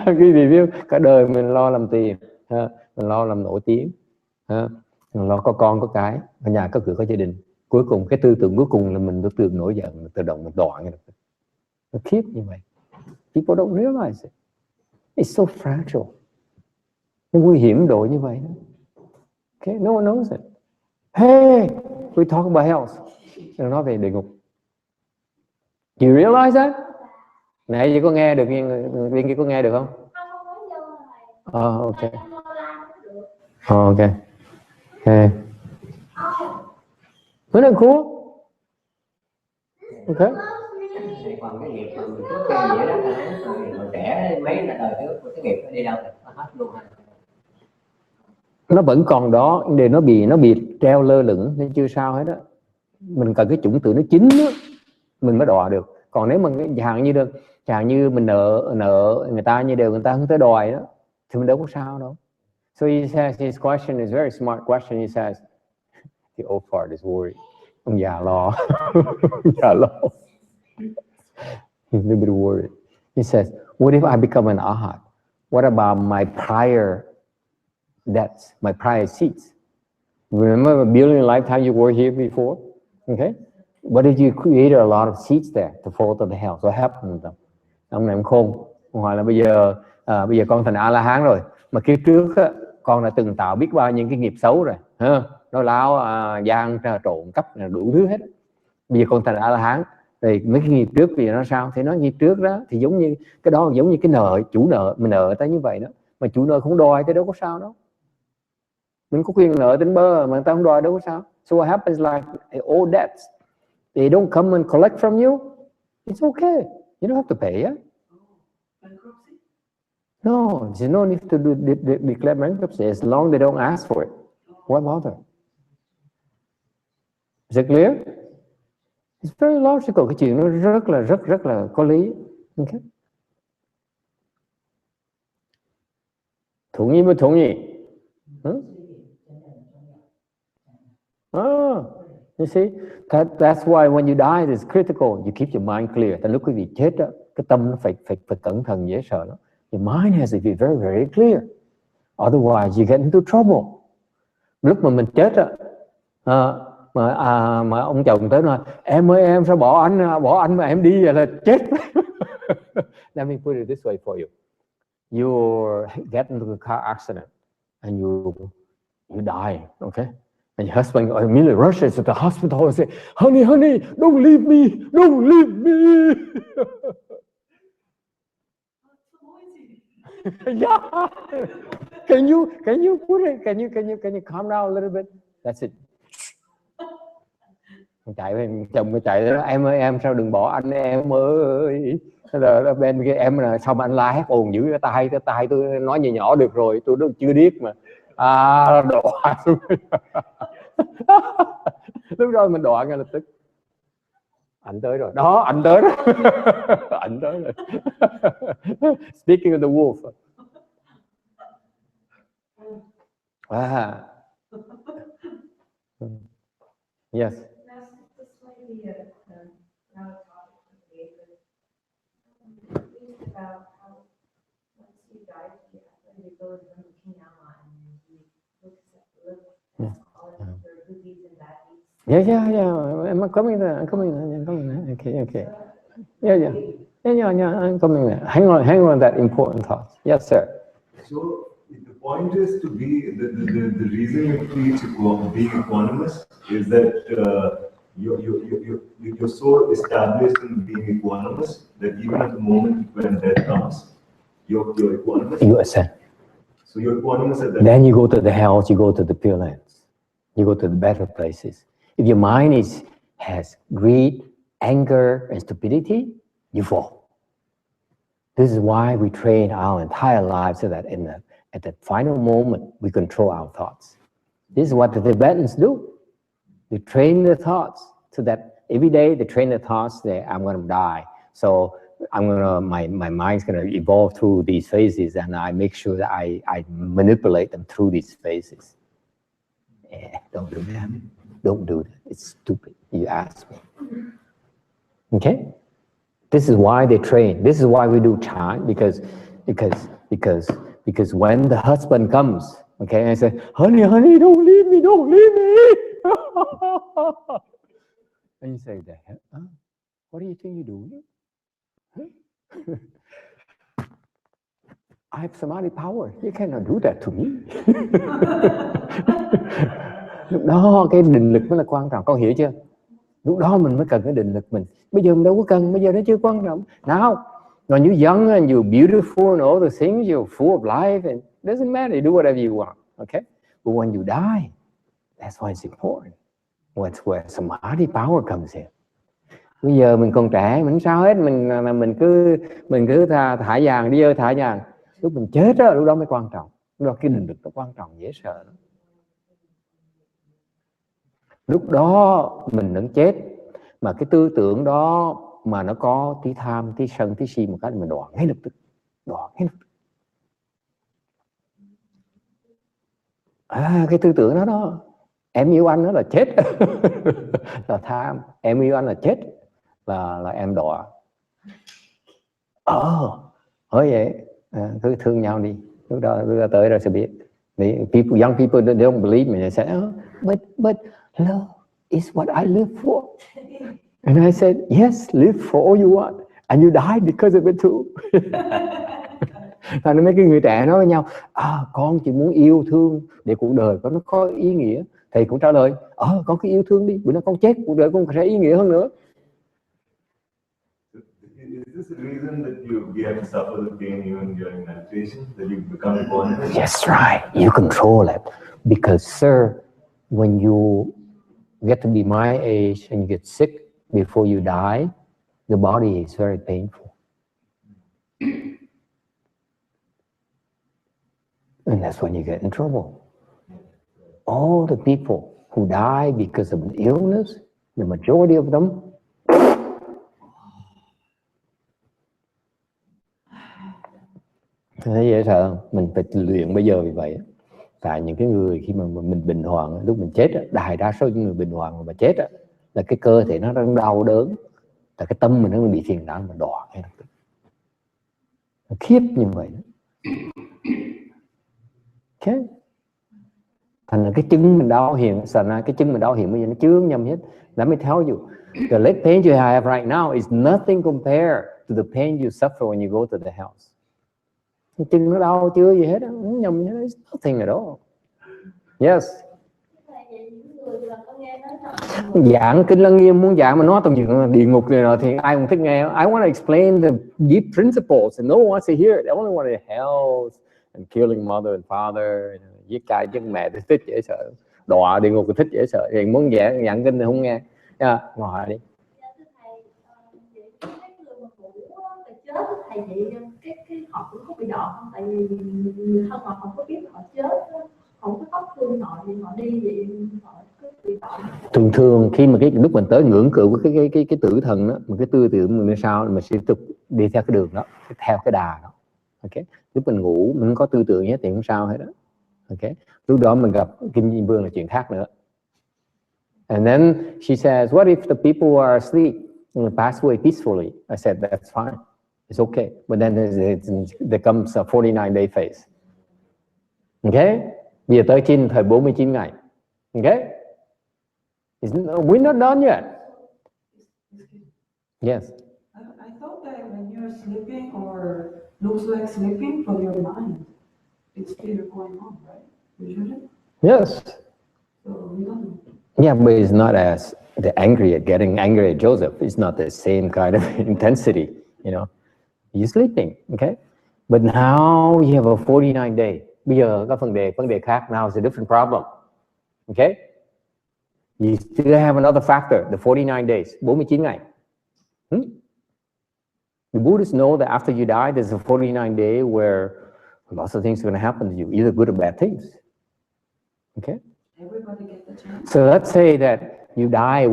Quý vị biết, cả đời mình lo làm tiền, mình lo làm nổi tiếng, mình lo có con có cái, ở nhà có cửa có gia đình. Cuối cùng cái tư tưởng cuối cùng là mình tự nổi giận, tự động mình đoạn. Nó khiếp như vậy. People don't realize it. It's so fragile. Nó nguy hiểm độ như vậy đó. Okay, no one knows it. Hey, we talk about health. Đừng nói về địa ngục. You realize that? Nãy giờ có nghe được, viên kia có nghe được không? Ok. Ok. Okay. Isn't that cool? Okay. Còn cái nghiệp từ trước kia vậy đó, hồi trẻ mấy đời trước cái nghiệp nó đi đâu rồi, nó hết luôn hả? Nó vẫn còn đó, để nó bị treo lơ lửng nên chưa sao hết đó. Mình cần cái chủng tử nó chín đó, mình mới đòi được. Còn nếu mà chẳng như mình nợ người ta như đều người ta không tới đòi đó thì mình đâu có sao đâu. So he says his question is very smart question. He says the old fart is worried. Ông già lo. Già lo. He's a little bit worried. He says, what if I become an arhat? What about my prior debts, my prior seats? Remember a billion lifetimes you were here before? Okay? What if you created a lot of seats there to fall to the hell? So what happened to them? Ông này ông khôn. Ông hỏi là bây giờ con thành A-la-hán rồi. Mà kiếp trước á, con đã từng tạo biết bao nhiêu cái nghiệp xấu rồi. Nói láo, gian, trộn, cắp, đủ thứ hết. Bây giờ con thành A-la-hán. Thì mấy cái nghiệp trước bây giờ nó sao? Thì nó nghiệp trước đó thì giống như cái đó giống như cái nợ, chủ nợ mình nợ ta như vậy đó. Mà chủ nợ không đòi thì đâu có sao đâu. Mình có quyền nợ tính bơ mà người ta không đòi đâu có sao. So what happens like all debts, they don't come and collect from you. It's okay. You don't have to pay. Yeah? No, there's no need to declare bankruptcy as long as they don't ask for it. What bother? Is it clear? It's very logical. Cái chuyện nó rất là có lý. Okay. Thuận với thuận gì? You see, that's why when you die, it's critical. You keep your mind clear. Tại lúc quý vị chết đó, cái tâm nó phải cẩn thận dễ sợ đó. Your mind has to be very, very clear. Otherwise, you get into trouble. Lúc mà mình chết đó, mà ông chồng tới nói, em ơi em sao bỏ anh mà em đi vậy là chết. Let me put it this way for you. You get into a car accident and you die, okay? And your husband immediately rushes to the hospital and say, honey, don't leave me. Yeah. Can you put it? Can you calm down a little bit? That's it. Chồng mới chạy đó, em ơi em sao đừng bỏ anh em ơi. Rồi bên kia em là sao mà anh la hét ồn dữ, cái tai tôi nói nhỏ được rồi, tôi chưa điếc mà. Đọa xuống. Lúc đó mình đọa ngay lập tức. Anh tới rồi. Đó, anh tới rồi. Anh tới rồi. Speaking of the wolf. Yes. Yeah. I'm coming there. Okay. Yeah. I'm coming there. Hang on that important thought. Yes, sir. So the point is to be the reason you teach being equanimous is that you're so established in being equanimous that even at the moment when death comes, you're equanimous. You ascend. So you're equanimous at that. Then you go to the hells, you go to the Pure Lands, you go to the better places. If your mind has greed, anger, and stupidity, you fall. This is why we train our entire lives so that at the final moment we control our thoughts. This is what the Tibetans do. They train their thoughts so that every day they train their thoughts that I'm going to die. So my mind's going to evolve through these phases, and I make sure that I manipulate them through these phases. Yeah, don't do that. Don't do that. It's stupid. You ask me. Okay? This is why they train. This is why we do chant, because Because when the husband comes, okay, and I say, honey, honey, don't leave me, don't leave me. And you say that, what do you think you're doing? I have samadhi power. You cannot do that to me. Lúc đó cái định lực mới là quan trọng. Con hiểu chưa? Lúc đó mình mới cần cái định lực mình. Bây giờ mình đâu có cần, bây giờ nó chưa quan trọng. Now, when you're young and you're beautiful and all the things, you're full of life, and it doesn't matter, you do whatever you want, okay? But when you die, that's why it's important. That's where samadhi power comes in. Bây giờ mình còn trẻ, mình không sao hết, mình cứ thả vàng, đi thả vàng. Lúc mình chết đó, lúc đó mới quan trọng. Lúc đó cái định lực nó quan trọng, dễ sợ lắm. Lúc đó mình đang chết, mà cái tư tưởng đó mà nó có tí tham, tí sân, tí si một cái mình đoạn ngay lập tức. Cái tư tưởng đó, em yêu anh đó là chết. Là tham, em yêu anh là chết, là em đọa. Hỏi vậy, cứ thương nhau đi. Lúc đó tới rồi sẽ biết. Young people they don't believe me. They say, but love is what I live for. And I said, yes, live for all you want, and you die because of it too. Thành mấy cái người trẻ nói với nhau, con chỉ muốn yêu thương để cuộc đời của nó có ý nghĩa. Thầy cũng trả lời, con cứ yêu thương đi, bữa nào con chết cuộc đời con sẽ ý nghĩa hơn nữa. Is this the reason that you have to suffer the pain even during meditation, that you become born? Yes, right. You control it. Because, sir, when you get to be my age and you get sick before you die, the body is very painful. And that's when you get in trouble. All the people who die because of an illness, the majority of them, thấy dễ sợ không? Mình phải luyện bây giờ vì vậy. Tại những cái người khi mà mình bình hoàng, lúc mình chết, đại đa số những người bình hoàng mà chết là cái cơ thể nó đang đau đớn, là cái tâm mình nó bị phiền não, mà đỏ ngay lập tức. Khiếp như vậy. Okay. Thành là cái chân mình đau hiện, cái chân mình đau hiện bây giờ nó chướng nhầm hết. Let me tell you, the leg pain you have right now is nothing compared to the pain you suffer when you go to the house. Cái chân nó đau chưa gì hết, không nhầm hết, it's nothing at all. Yes. Giảng Kinh Lăng Nghiêm muốn giảng mà nói toàn chuyện địa ngục này nọ thì ai cũng thích nghe. I want to explain the deep principles and no one wants to hear it. I only want to hell and killing mother and father, giết cha giết mẹ thì thích dễ sợ, đọa địa ngục thì thích dễ sợ. Thì muốn giảng kinh thì không nghe. Ngồi đi. Thầy vậy cái họ cũng có bị đọa không? Tại vì người thân họ không có biết họ chết, không có khóc thương họ thì họ đi vậy họ cứ bị đọa. Thường khi mà cái lúc mình tới ngưỡng cửa của cái tử thần đó, mà cái tư tưởng mình sao mình sẽ tiếp tục đi theo cái đường đó, theo cái đà đó. Ok. Lúc mình ngủ mình không có tư tưởng hết thì không sao hết đó. Ok. Lúc đó mình gặp Kim Diên Vương là chuyện khác nữa. And then she says, what if the people who are asleep pass away peacefully? I said, that's fine. It's okay. But then there comes a 49-day phase. Okay? Bây giờ tới thời 49 ngày. Okay? We're not done yet. Yes. I thought that when you're sleeping or looks like sleeping for your mind, it's still going on, right? Usually? Yes. So we don't know. Yeah, but it's not as getting angry at Joseph. It's not the same kind of intensity, you know. You're sleeping, okay? But now you have a 49 day. Bây giờ có vấn đề khác. Now it's a different problem. Okay? You still have another factor, the 49 days, 49 ngày. The Buddhists know that after you die, there's a 49 day where lots of things are going to happen to you, either good or bad things. Okay? Everybody get the chance. So let's say that you die,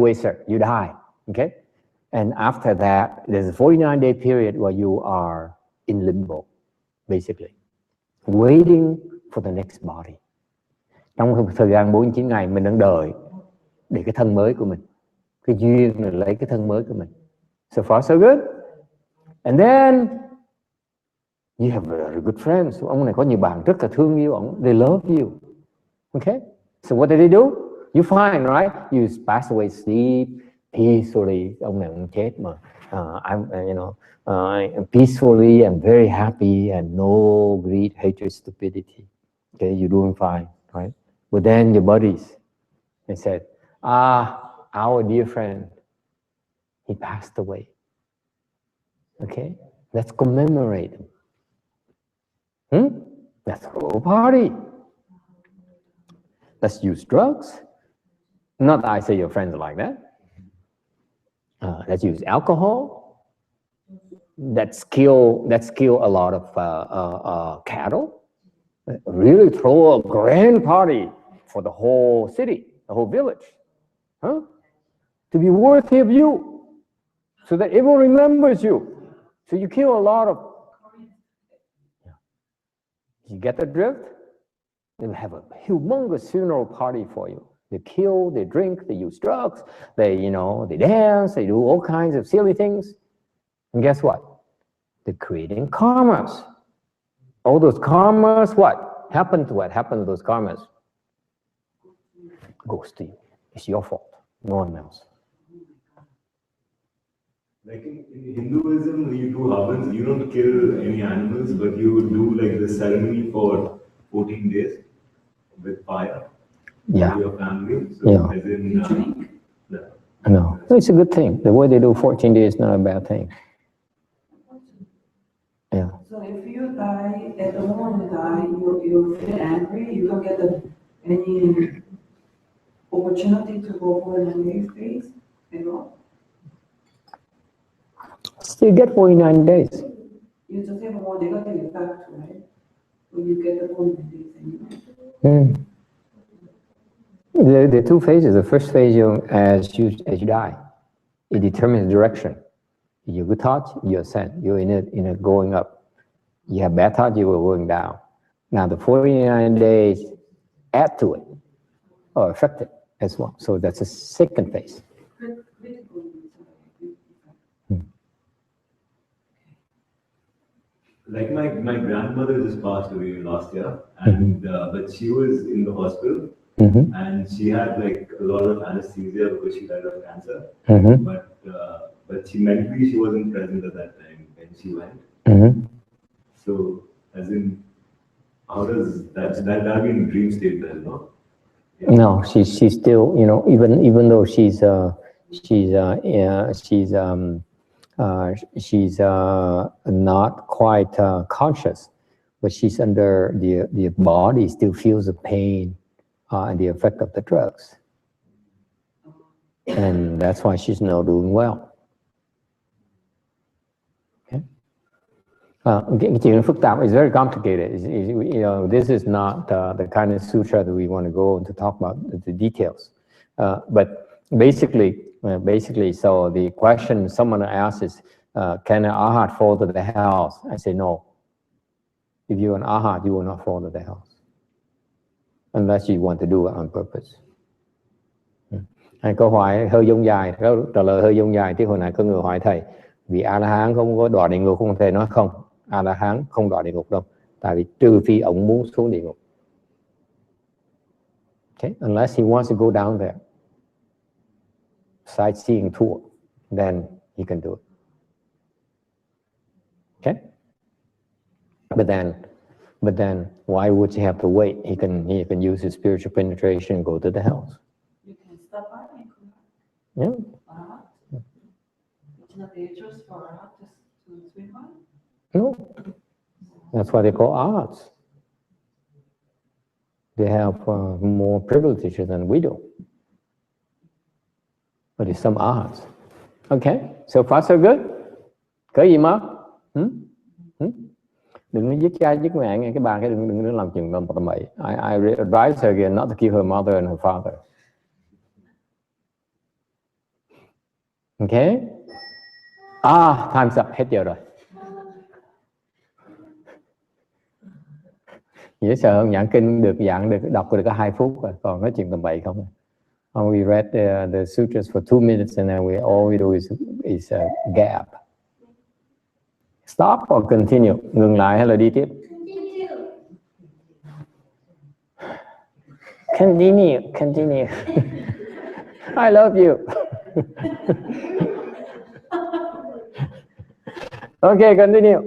you die, okay? And after that, there's a 49-day period where you are in limbo, basically, waiting for the next body. Trong thời gian 49 ngày, mình đang đợi để cái thân mới của mình, cái duyên là lấy cái thân mới của mình. So far, so good. And then You have very good friends. Ông này có nhiều bạn rất là thương yêu ông. They love you. Okay? So what did they do? You find, right? You pass away sleep peacefully. Ông này ông chết mà. Peacefully and very happy and no greed, hatred, stupidity. Okay, you're doing fine, right? But then your buddies, they said, our dear friend, he passed away. Okay, let's commemorate him. Let's throw a party. Let's use drugs. Not that I say your friends are like that. Let's use alcohol. Let's kill a lot of cattle. Really throw a grand party for the whole city, the whole village, to be worthy of you, so that everyone remembers you. So you kill a lot of. You get the drift? They'll have a humongous funeral party for you. They kill, they drink, they use drugs, they dance, they do all kinds of silly things. And guess what? They're creating karmas. All those karmas, what happened to those karmas? Goes to you. It's your fault, no one else. Like in Hinduism, you do havans, you don't kill any animals, but you do like the ceremony for 14 days with fire for your family. So as in, no, it's a good thing. The way they do 14 days is not a bad thing. Yeah. So if you die, at the moment you die, you feel angry, you don't get any opportunity to go for the next days at all? Still get 49 days. You just have a more negative effect, right? So you get the 49 days anyway. The two phases. The first phase, as you die, it determines direction. You good thoughts, you ascend. You're in it going up. You have bad thoughts, you are going down. Now the 49 days add to it or affect it as well. So that's a second phase. Like my grandmother just passed away last year, and but she was in the hospital, and she had like a lot of anesthesia because she died of cancer. But she mentally she wasn't present at that time when she went. So as in, how does that be in dream state then? No. Yeah. No, she's still, even though she's not quite conscious, but she's under the body still feels the pain and the effect of the drugs, and that's why she's not doing well. Okay. Cái chuyện phức tạp is very complicated. This is not the kind of sutra that we want to go to talk about the details, but basically, so the question someone asks is, can an arhat fall to the hells? I say no. If you're an arhat, you will not fall to the hells, unless you want to do it on purpose. Câu hỏi hơi dông dài, trả lời hơi dông dài. Chứ hồi nãy có người hỏi thầy, vì A-la-hán không có đọa địa ngục không? Thầy nói không, A-la-hán không đọa địa ngục đâu. Tại vì trừ phi ông muốn xuống địa ngục. Okay? Unless he wants to go down there. Sightseeing tour, then he can do it. Okay, but then why would he have to wait? He can use his spiritual penetration and go to the hells. You can stop by. Yeah. It's not dangerous for us to swim by. No, that's why they call arhats. They have more privileges than we do. But it's some arhats. Okay, so far so good. Có gì mà? Đừng có giết cha giết mẹ nghe cái bà cái đừng làm chuyện tầm bậy. I advise her again not to kill her mother and her father. Okay. Time's up. Hết giờ rồi. Dễ sợ không? Giảng kinh được đọc được có 2 phút rồi, còn nói chuyện tầm bậy không? We read the sutras for 2 minutes, and then all we do is a gap. Stop or continue? Ngừng lại hay là đi tiếp? Continue. I love you. Okay, continue.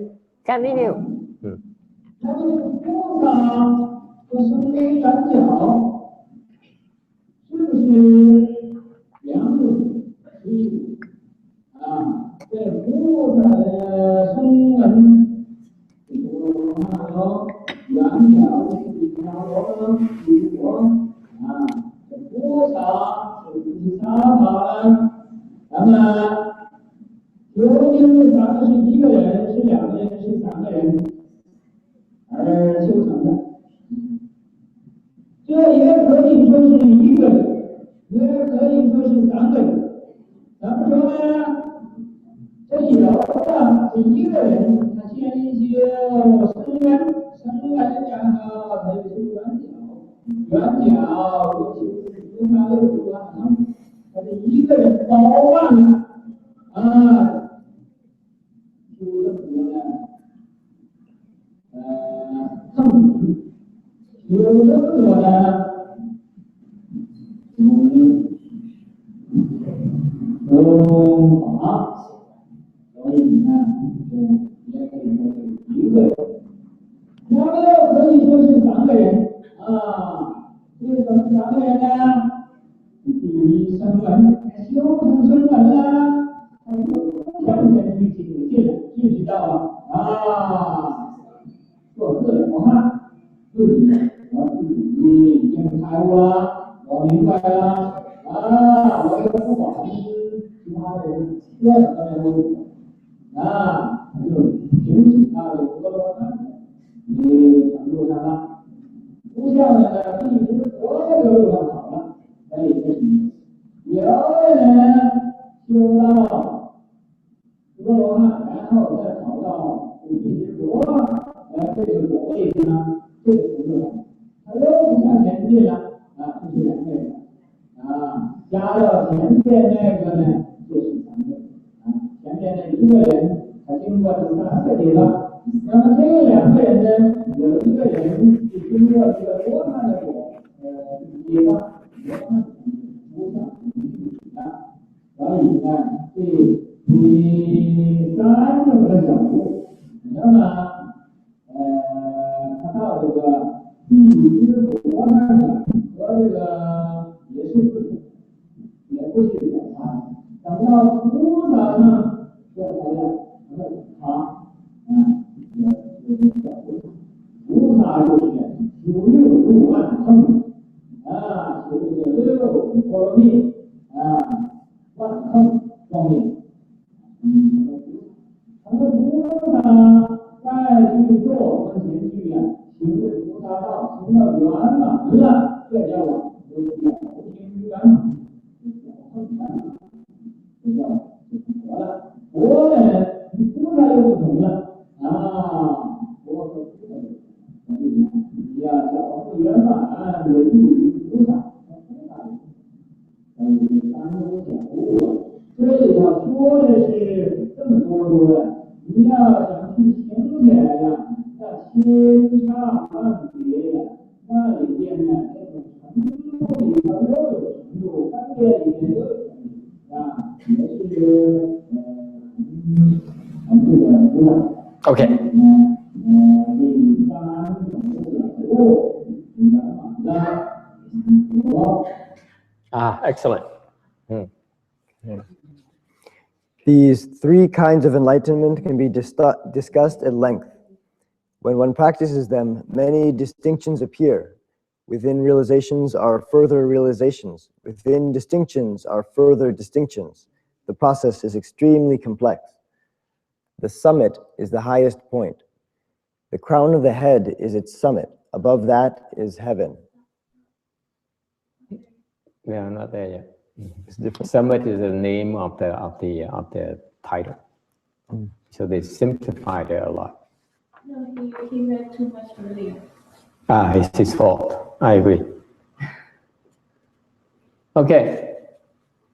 Okay. Excellent. These three kinds of enlightenment can be discussed at length. When one practices them, many distinctions appear. Within realizations are further realizations. Within distinctions are further distinctions. The process is extremely complex. The summit is the highest point. The crown of the head is its summit. Above that is heaven. We are not there yet. Summit is the name of the title. So they simplified it a lot. No, he read too much earlier. It's his fault. I agree. Okay.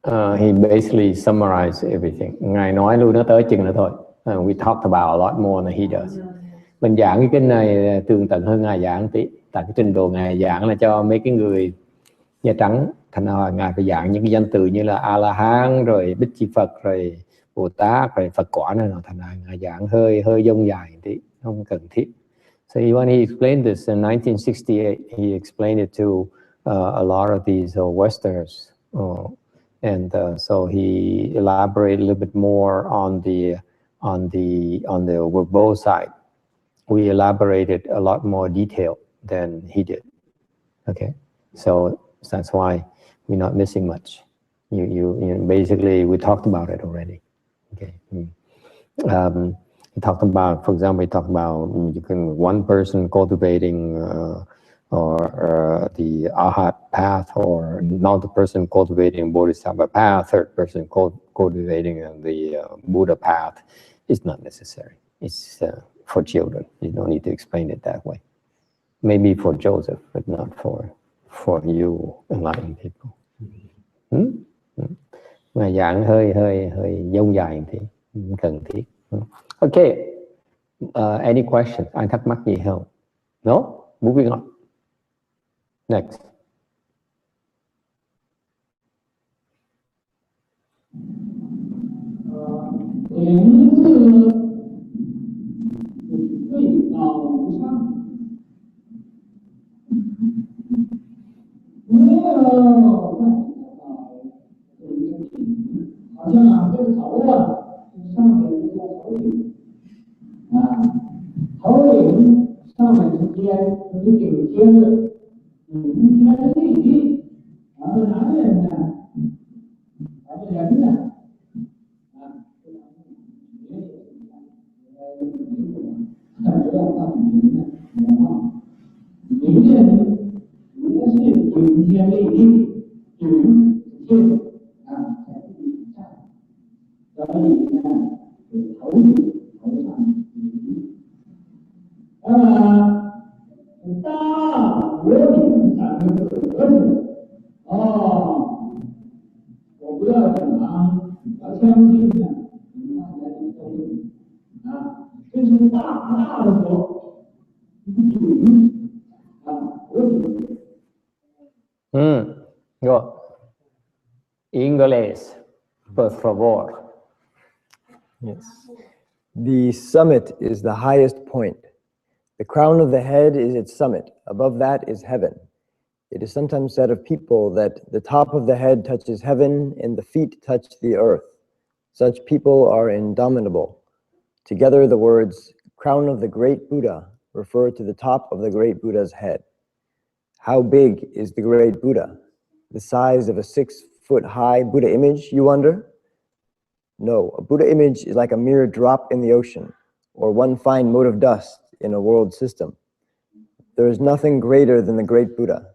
He basically summarized everything. Ngài nói luôn nó tới chừng nữa thôi. We talked about a lot more than he does. Mình giảng cái kinh này tường tận hơn Ngài giảng tí. Tại cái trình độ Ngài giảng là cho mấy cái người da trắng, thành ra Ngài phải giảng những cái danh từ như là A-la-hán, rồi Bích Chi Phật, rồi Bồ Tát, rồi Phật quả này, thành ra Ngài giảng hơi dông dài tí, không cần thiết. So when he explained this in 1968, he explained it to a lot of these Westerners, and so he elaborated a little bit more on the both side. We elaborated a lot more detail than he did. Okay, so that's why we're not missing much. You know, basically we talked about it already. Okay. He talked about, for example, he talked about one person cultivating or the Arhat path, or another person cultivating Bodhisattva path, third person cultivating the Buddha path. It's not necessary. It's for children. You don't need to explain it that way. Maybe for Joseph, but not for you enlightened people. Mà giảng hơi dông dài thì cần thiết. Okay. Any question? Ai thắc mắc gì không? No? Moving on. Next. Go. Inglés, por favor. Yes. The summit is the highest point. The crown of the head is its summit. Above that is heaven. It is sometimes said of people that the top of the head touches heaven and the feet touch the earth. Such people are indomitable. Together, the words crown of the great Buddha refer to the top of the great Buddha's head. How big is the great Buddha? The size of a 6-foot-high Buddha image, you wonder? No, a Buddha image is like a mere drop in the ocean, or one fine mote of dust in a world system. There is nothing greater than the great Buddha.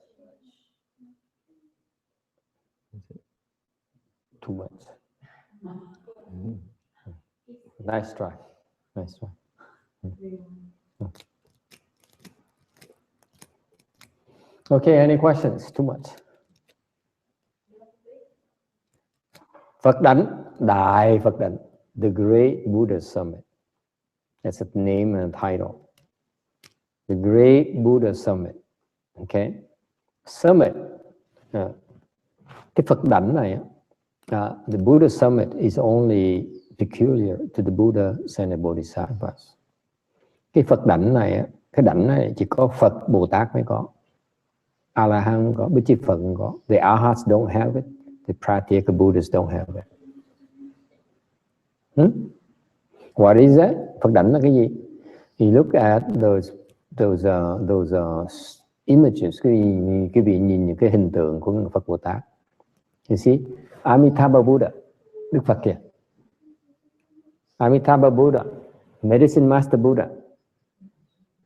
Too much. Nice try. Nice try. Okay, any questions? Too much. Phật Đảnh, Đại Phật Đảnh, the Great Buddha Summit. That's the name and title. The Great Buddha Summit. Okay, Summit. Cái Phật Đảnh này, the Buddha Summit is only peculiar to the Buddha and Bodhisattvas. Cái Phật Đảnh này, cái đảnh này chỉ có Phật, Bồ Tát mới có. A-la-hán không có, Bích Chi Phật không có. The Arhats don't have it. The Pratyeka Buddhas don't have it. What is that? Phật Đảnh là cái gì? You look at those images, quý vị nhìn những cái hình tượng của Phật Bồ Tát. You see, Amitabha Buddha, Đức Phật kìa. Amitabha Buddha, Medicine Master Buddha,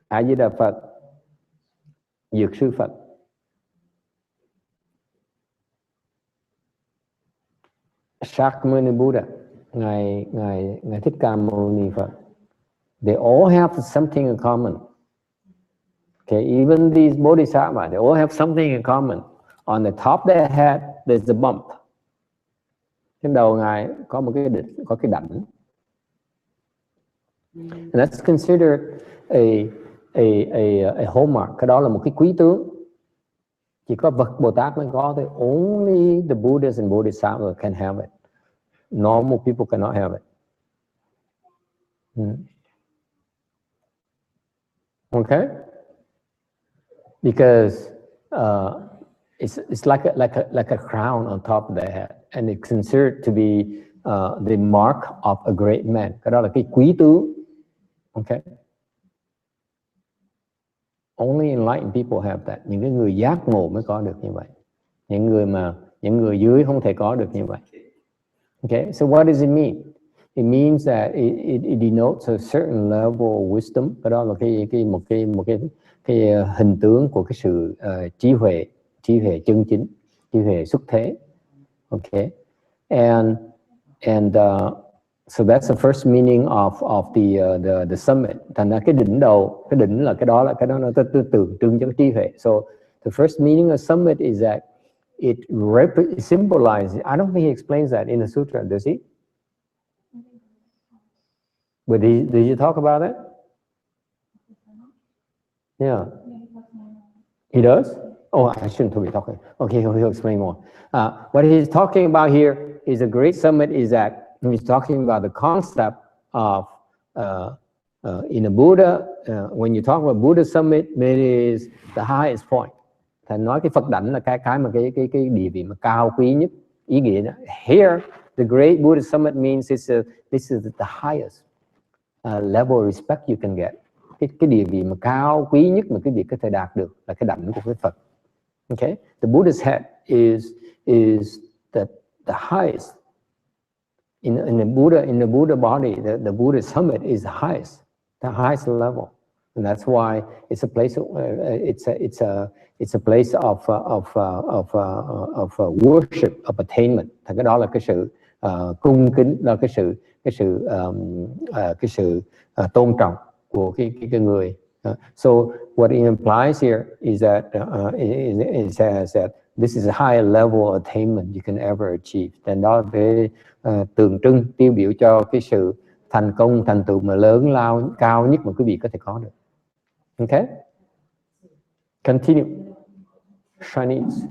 A Di Đà Phật, Dược Sư Phật. Shakyamuni Buddha, Ngài Thích Ca Mâu Ni Phật. They all have something in common. Okay, even these bodhisattvas, they all have something in common. On the top of their head, there's a bump. Trên đầu Ngài có một cái đỉnh, có cái đảnh. And that's considered a hallmark. Cái đó là một cái quý tướng. Chỉ có bậc Bồ Tát mới có thôi. Only the Buddhas and Bodhisattvas can have it. Normal people cannot have it. Okay? Because it's like a crown on top of their head, and it's considered to be the mark of a great man. Cái đó là cái quý tướng. Okay? Only enlightened people have that. Những cái người giác ngộ mới có được như vậy. Những người dưới không thể có được như vậy. Okay, so what does it mean? It means that it denotes a certain level of wisdom. Cái đó là cái hình tướng của cái sự trí huệ chân chính, trí huệ xuất thế. Okay, and so that's the first meaning of the summit. Thành ra cái đỉnh đầu, cái đỉnh là cái đó nó tượng trưng cho cái trí huệ. So the first meaning of summit is that it symbolizes. I don't think he explains that in the sutra, does he? But did you talk about that? Yeah. He does? Oh, I shouldn't be talking. Okay, he'll explain more. What he's talking about here is a great summit is that he's talking about the concept of in a Buddha, when you talk about Buddha summit, it is the highest point. Thành nói cái Phật đảnh là cái mà cái địa vị mà cao quý nhất, ý nghĩa đó. Here, the great Buddha summit means this is the highest level of respect you can get. Cái địa vị mà cao quý nhất mà cái vị có thể đạt được là cái đảnh của cái Phật. Okay, the Buddha's head is the highest. In the Buddha body, the Buddha summit is the highest level, and that's why it's a place. It's a place of worship, of attainment. Thì cái đó là cái sự cung kính, là cái sự tôn trọng của cái người. So what it implies here is that it says that this is a high level of attainment you can ever achieve. And đó để tượng trưng tiêu biểu cho cái sự thành công, thành tựu mà lớn lao cao nhất mà quý vị có thể có được. Okay? Continue. Chinese.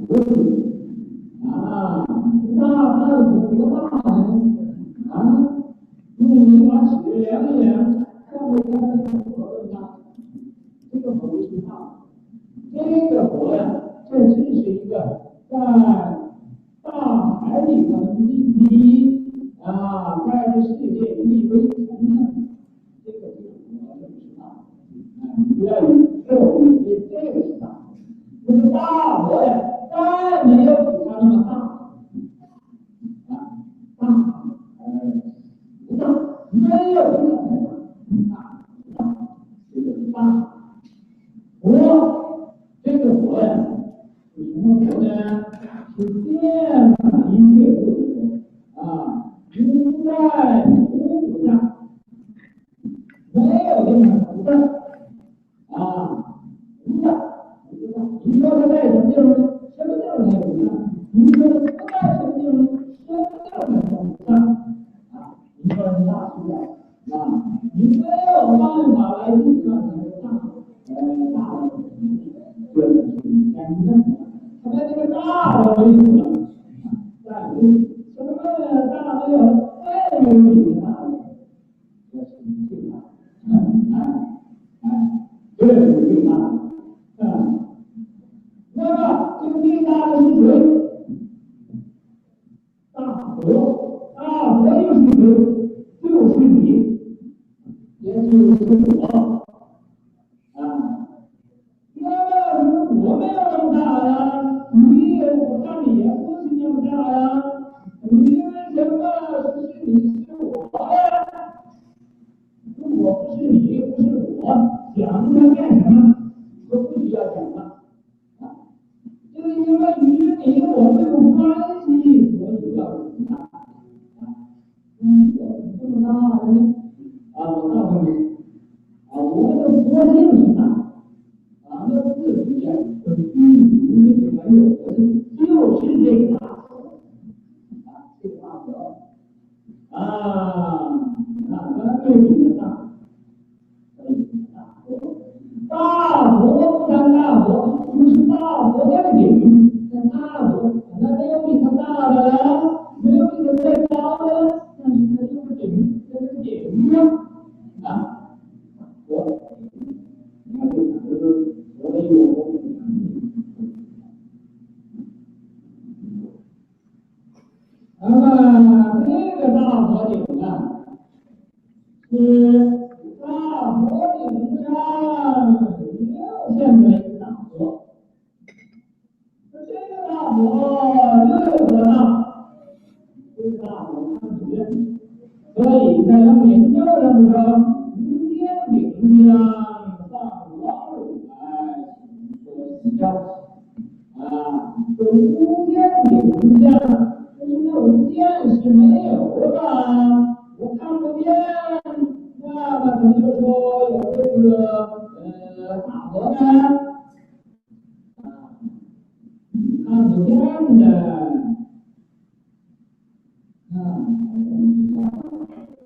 佛，三大佛，不是大佛的顶，那大佛，那没有比它大的了，没有比它再高的了，但是它就是顶，这个顶啊，佛，那就是佛的有。那么这个大佛顶啊，是大佛顶上又现在一个大佛。这个大佛又多大？这个大佛看不见，所以在楞严经上说，无间顶上放光如来，说教啊，这无间顶上。那无间是没有的吧？我看不见，那么怎么就说有这个大佛呢？看不见的，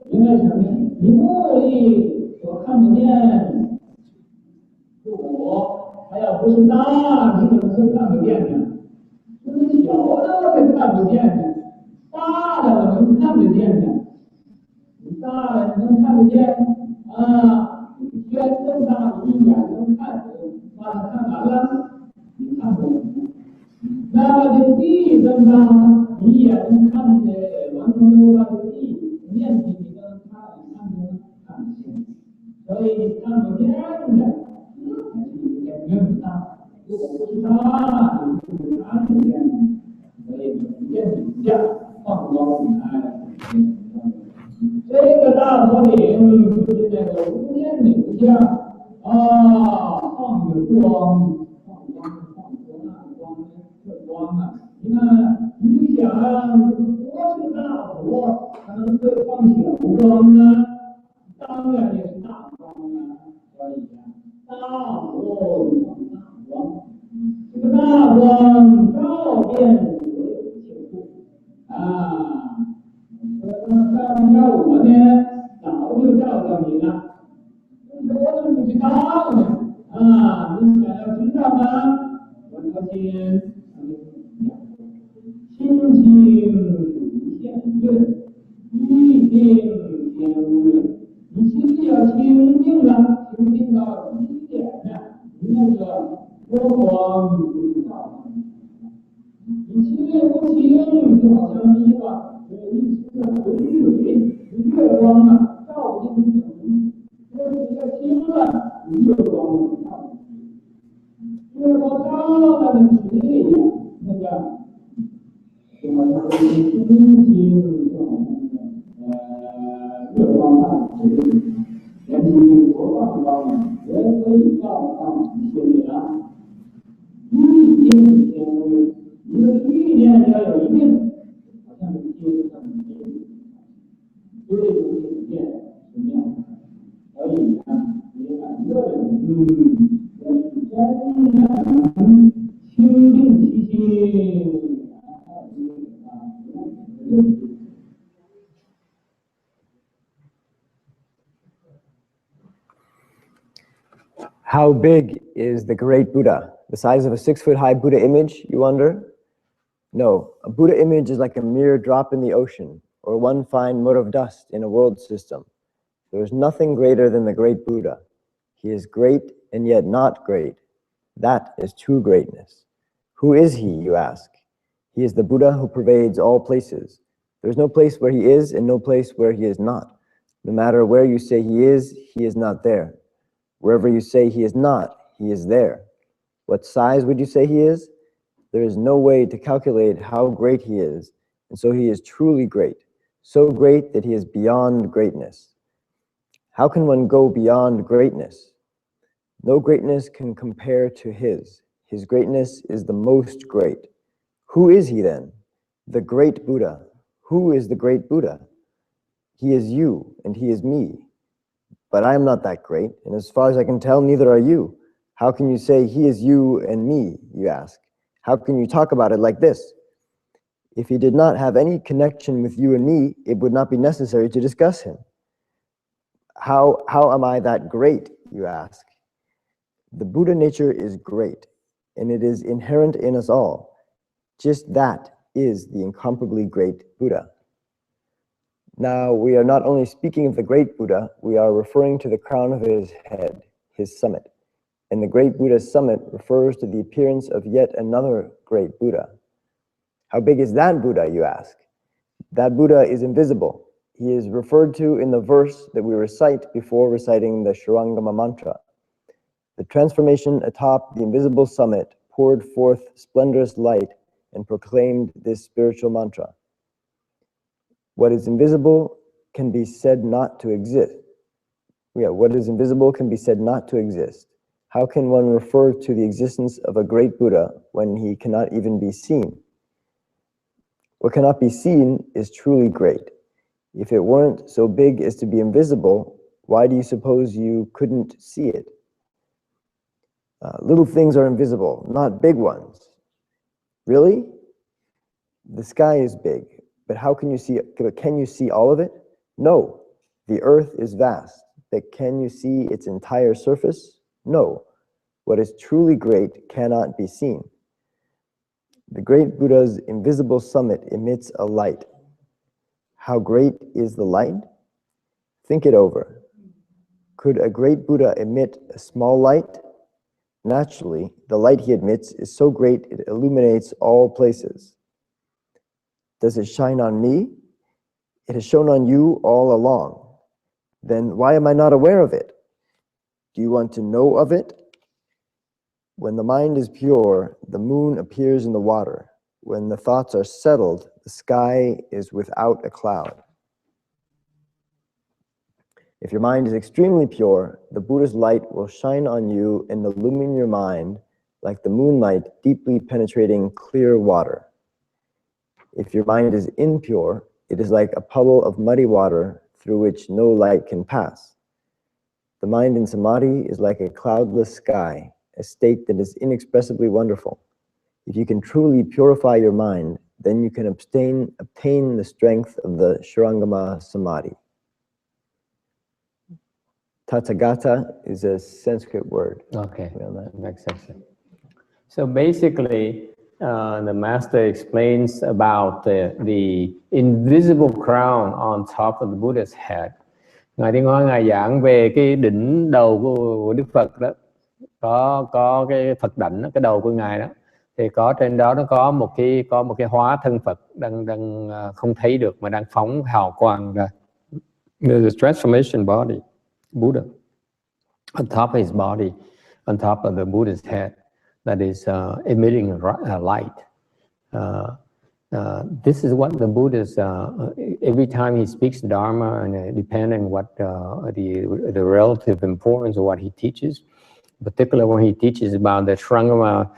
因为什么？你目力所看不见，我还要不是大，你怎么会看不见呢？就是小的我才看不见呢。大的我能看得见的，你大了你能看得见啊？天这么大，你一眼能看见，把它看完了，你看不了。那么这地这么大，你也能看见，完全把这地面积你能看见，看不见。所以你看不见的，没有大。如果不是大，你就看不见。所以不见底下。放光如来，这个大佛顶就是这个无间顶下啊，放着光，放多大的光呢？这光啊，你看，你想这个佛是大佛，它能会放小光呢？当然也是大光啊，所以啊，大佛放大光，这个大光照遍。啊，照我呢，早就照到你了。我怎么不知道呢？啊，你想要知道吗？我首先清净现润，意境显润。你心里要清净了，清净到极点呢，你那个波光就照。你心里不清，就好像一个一池的浑水，月光啊照进去，若是你要清了，月光就照进去。月光照到那水里呀，那个就好像清清，就好像月光啊，这个连起佛放光也可以照到你心里了。意境显微。你的意念要有一定，好像有接上一点，这种境界什么样？所以呢，你每个人要真正清净其心，How big is the great Buddha? The size of a 6-foot-high Buddha image, you wonder? No, a Buddha image is like a mere drop in the ocean, or one fine mote of dust in a world system. There is nothing greater than the great Buddha. He is great and yet not great. That is true greatness. Who is he, you ask? He is the Buddha who pervades all places. There is no place where he is and no place where he is not. No matter where you say he is not there. Wherever you say he is not, he is there. What size would you say he is? There is no way to calculate how great he is, and so he is truly great, so great that he is beyond greatness. How can one go beyond greatness? No greatness can compare to his. His greatness is the most great. Who is he then? The great Buddha. Who is the great Buddha? He is you, and he is me. But I am not that great, and as far as I can tell, neither are you. How can you say he is you and me, you ask? How can you talk about it like this? If he did not have any connection with you and me, it would not be necessary to discuss him. How am I that great, you ask? The Buddha nature is great, and it is inherent in us all. Just that is the incomparably great Buddha. Now, we are not only speaking of the great Buddha, we are referring to the crown of his head, his summit. And the great Buddha's summit refers to the appearance of yet another great Buddha. How big is that Buddha, you ask? That Buddha is invisible. He is referred to in the verse that we recite before reciting the Shurangama mantra. The transformation atop the invisible summit poured forth splendorous light and proclaimed this spiritual mantra. What is invisible can be said not to exist. What is invisible can be said not to exist. How can one refer to the existence of a great Buddha when he cannot even be seen? What cannot be seen is truly great. If it weren't so big as to be invisible, why do you suppose you couldn't see it? Little things are invisible, not big ones. Really? The sky is big, but how can you see it? Can you see all of it? No. The earth is vast, but can you see its entire surface? No. What is truly great cannot be seen. The great Buddha's invisible summit emits a light. How great is the light? Think it over. Could a great Buddha emit a small light? Naturally, the light he emits is so great it illuminates all places. Does it shine on me? It has shone on you all along. Then why am I not aware of it? Do you want to know of it? When the mind is pure, the moon appears in the water. When the thoughts are settled, the sky is without a cloud. If your mind is extremely pure, the Buddha's light will shine on you and illumine your mind like the moonlight deeply penetrating clear water. If your mind is impure, it is like a puddle of muddy water through which no light can pass. The mind in samadhi is like a cloudless sky, a state that is inexpressibly wonderful. If you can truly purify your mind, then you can obtain the strength of the Shurangama Samadhi. Tathagata is a Sanskrit word. Okay, that makes sense. So basically, the master explains about the invisible crown on top of the Buddha's head. Ngài Tiên Hoa ngài giảng về cái đỉnh đầu của Đức Phật đó, có cái Phật đảnh đó, cái đầu của ngài đó, thì có trên đó nó có một cái hóa thân Phật đang không thấy được mà đang phóng hào quang ra. There's a transformation body, Buddha, on top of his body, on top of the Buddha's head, that is emitting a light. This is what the Buddha's, every time he speaks Dharma, and depending on what the relative importance of what he teaches, particularly when he teaches about the Shurangama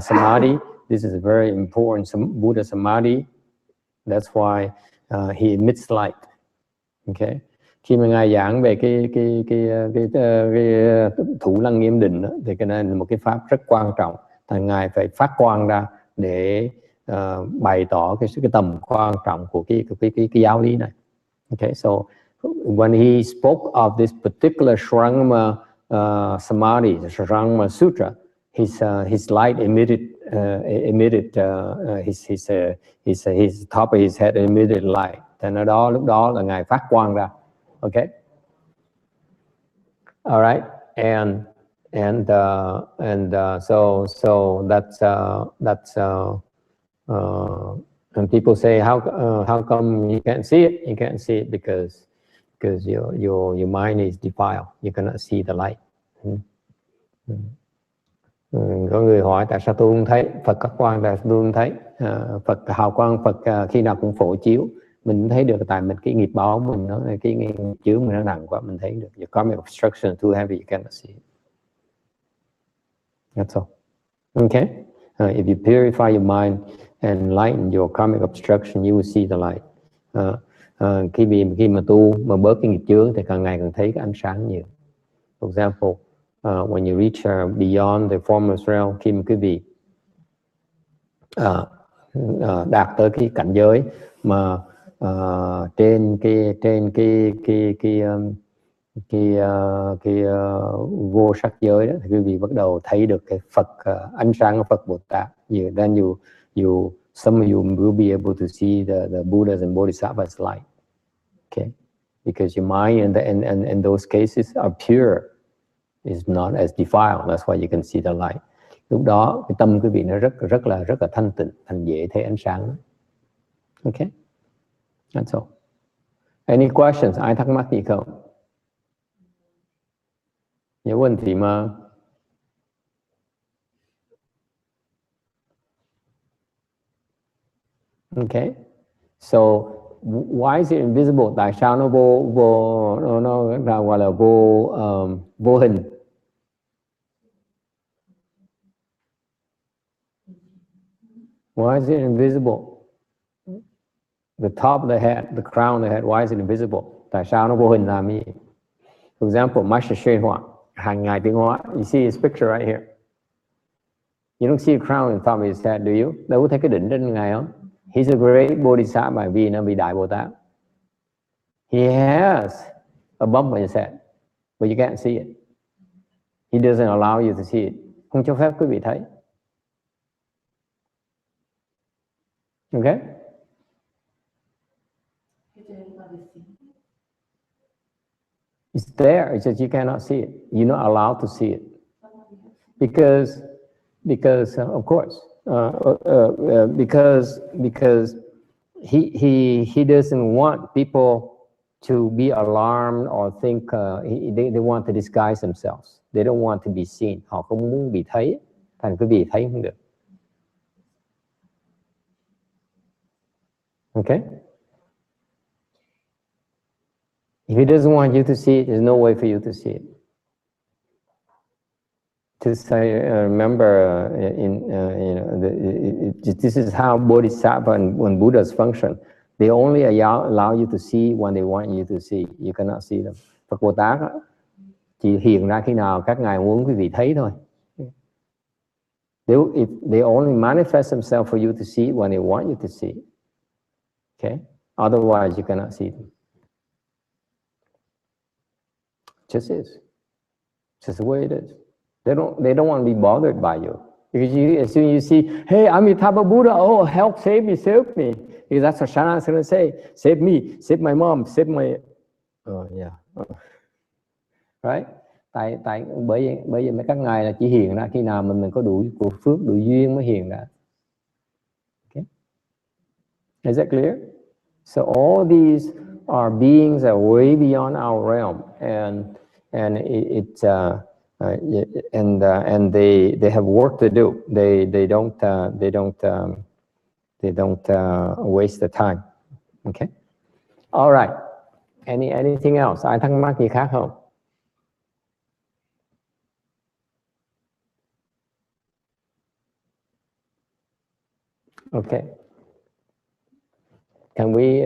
Samadhi, this is a very important Buddha Samadhi. That's why he emits light. Okay. Khi mà ngài giảng về cái thủ lăng nghiêm định đó, thì cái này là một cái pháp rất quan trọng. Thành ngài phải phát quang ra để bày tỏ cái tầm quan trọng của cái giáo lý này. Okay, so when he spoke of this particular Shurangama Samadhi, the Shurangama Sutra, his light emitted his top of his head emitted light. Thành ở đó lúc đó là ngài phát quang ra. Okay. All right. And so that's and people say how come you can't see it? You can't see it because your mind is defiled. You cannot see the light. Có người hỏi tại sao tôi không thấy Phật các quang, tại sao tôi không thấy Phật hào quang Phật khi nào cũng phổ chiếu. Mình thấy được tại mình cái nghiệp báo mình nó cái nghiệp chướng mình nó nặng quá mình thấy được. Your karmic obstruction too heavy, you cannot see it. That's all. Okay. If you purify your mind and lighten your karmic obstruction, you will see the light. Khi mà tu mà bớt cái nghiệp chướng thì càng ngày càng thấy cái ánh sáng nhiều. For example, when you reach beyond the formless realm, khi mà quý vị đạt tới cái cảnh giới mà trên cái Khi vô sắc giới đó, thì quý vị bắt đầu thấy được cái Phật, ánh sáng của Phật Bồ Tát. Then some of you will be able to see the Buddhas and Bodhisattvas light. Okay, because your mind in those cases are pure, is not as defiled. That's why you can see the light. Lúc đó cái tâm quý vị nó rất là thanh tịnh, thành dễ thấy ánh sáng. Okay, that's all. Any questions? Ai thắc mắc gì không? Có vấn đề mà? Okay, so why is it invisible? Tại sao nó nó gọi là vô hình? Why is it invisible? The top of the head, the crown of the head, why is it invisible? Tại sao nó vô hình làm gì? For example, Master Hsuan Hua, hàng ngày tiếng Hoa, you see his picture right here. You don't see a crown in top of his head, do you? Đâu có thấy cái đỉnh trên ngài không? He's a great Bodhisattva vì nó bị Đại Bồ Tát. He has a bump on his head, but you can't see it. He doesn't allow you to see it. Không cho phép quý vị thấy. Okay? It's there, it's just you cannot see it. You're not allowed to see it. Because of course, because he doesn't want people to be alarmed or think they want to disguise themselves. They don't want to be seen. Họ không muốn bị thấy, thành quý vị thấy không được. Okay? If he doesn't want you to see it, there's no way for you to see it. To say, remember, this is how Bodhisattva and Buddhas function. They only allow you to see when they want you to see. You cannot see them. Phật Bồ Tát chỉ hiện ra khi nào các ngài muốn quý vị thấy thôi. They only manifest themselves for you to see when they want you to see. Okay? Otherwise, you cannot see them. Just is. Just the way it is. They don't want to be bothered by you. Because as soon as you see, hey, I'm a type of Buddha, oh, help, save me. Because that's what Shana is going to say. Save me, save my mom, save my... Oh, yeah. Right? Bởi vì mấy các ngài là chỉ hiện ra khi nào mình có đủ của phước, đủ duyên mới hiện ra. Okay? Is that clear? So all these are beings that are way beyond our realm, and they have work to do. They don't waste the time. Okay. All right. Anything else? Ai thắc mắc gì khác không? Okay. Can we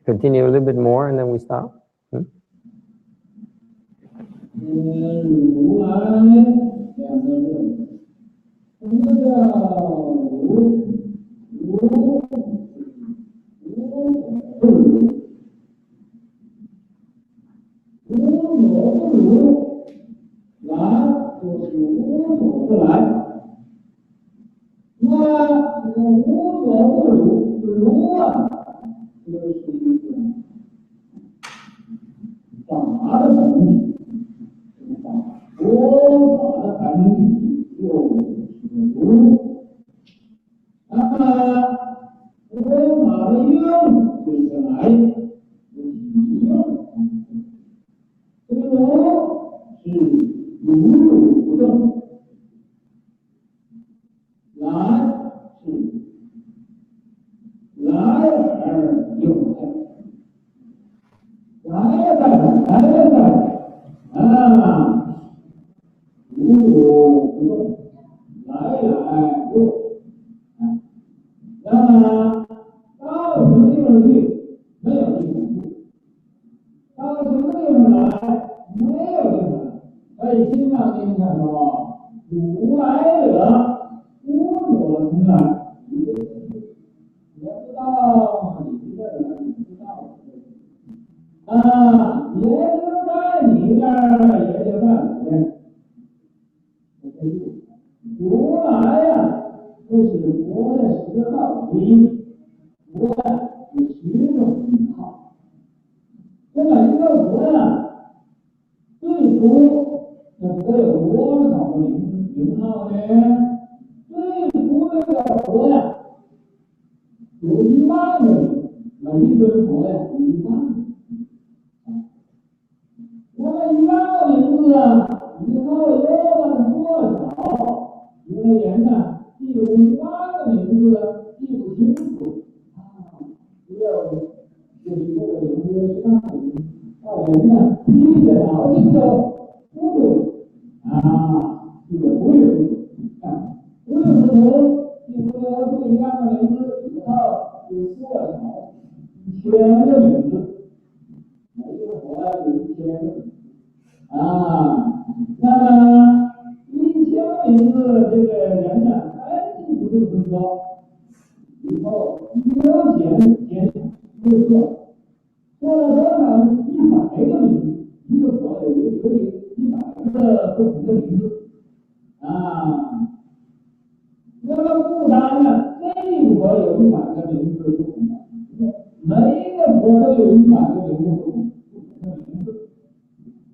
continue a little bit more and then we stop? 在里边也就在里面。如来呀，这是佛的十道之一，佛呀有10种名号。这么一个佛呀，最初这佛有多少个名号呢？最初这个佛呀，有10000个名，每一尊佛呀有10000个。那么10000个名字啊，以后又把它多少？有的人呢，记住10000个名字记不清楚啊，只有就是这个名字是大名，到人呢记得牢记就不对啊，这个不对啊，不对不同，记住了不一样的名字以后有多少？1000个名字，每一个佛有1000个名字。啊，那么1000名字，这个人呢，记不住这么多，以后又减少，又做了多少？100个名字，一个佛有100个不同的名字啊。那么不然呢，这个佛有100个名字不同的，每一个佛都有100个名字不同的名字。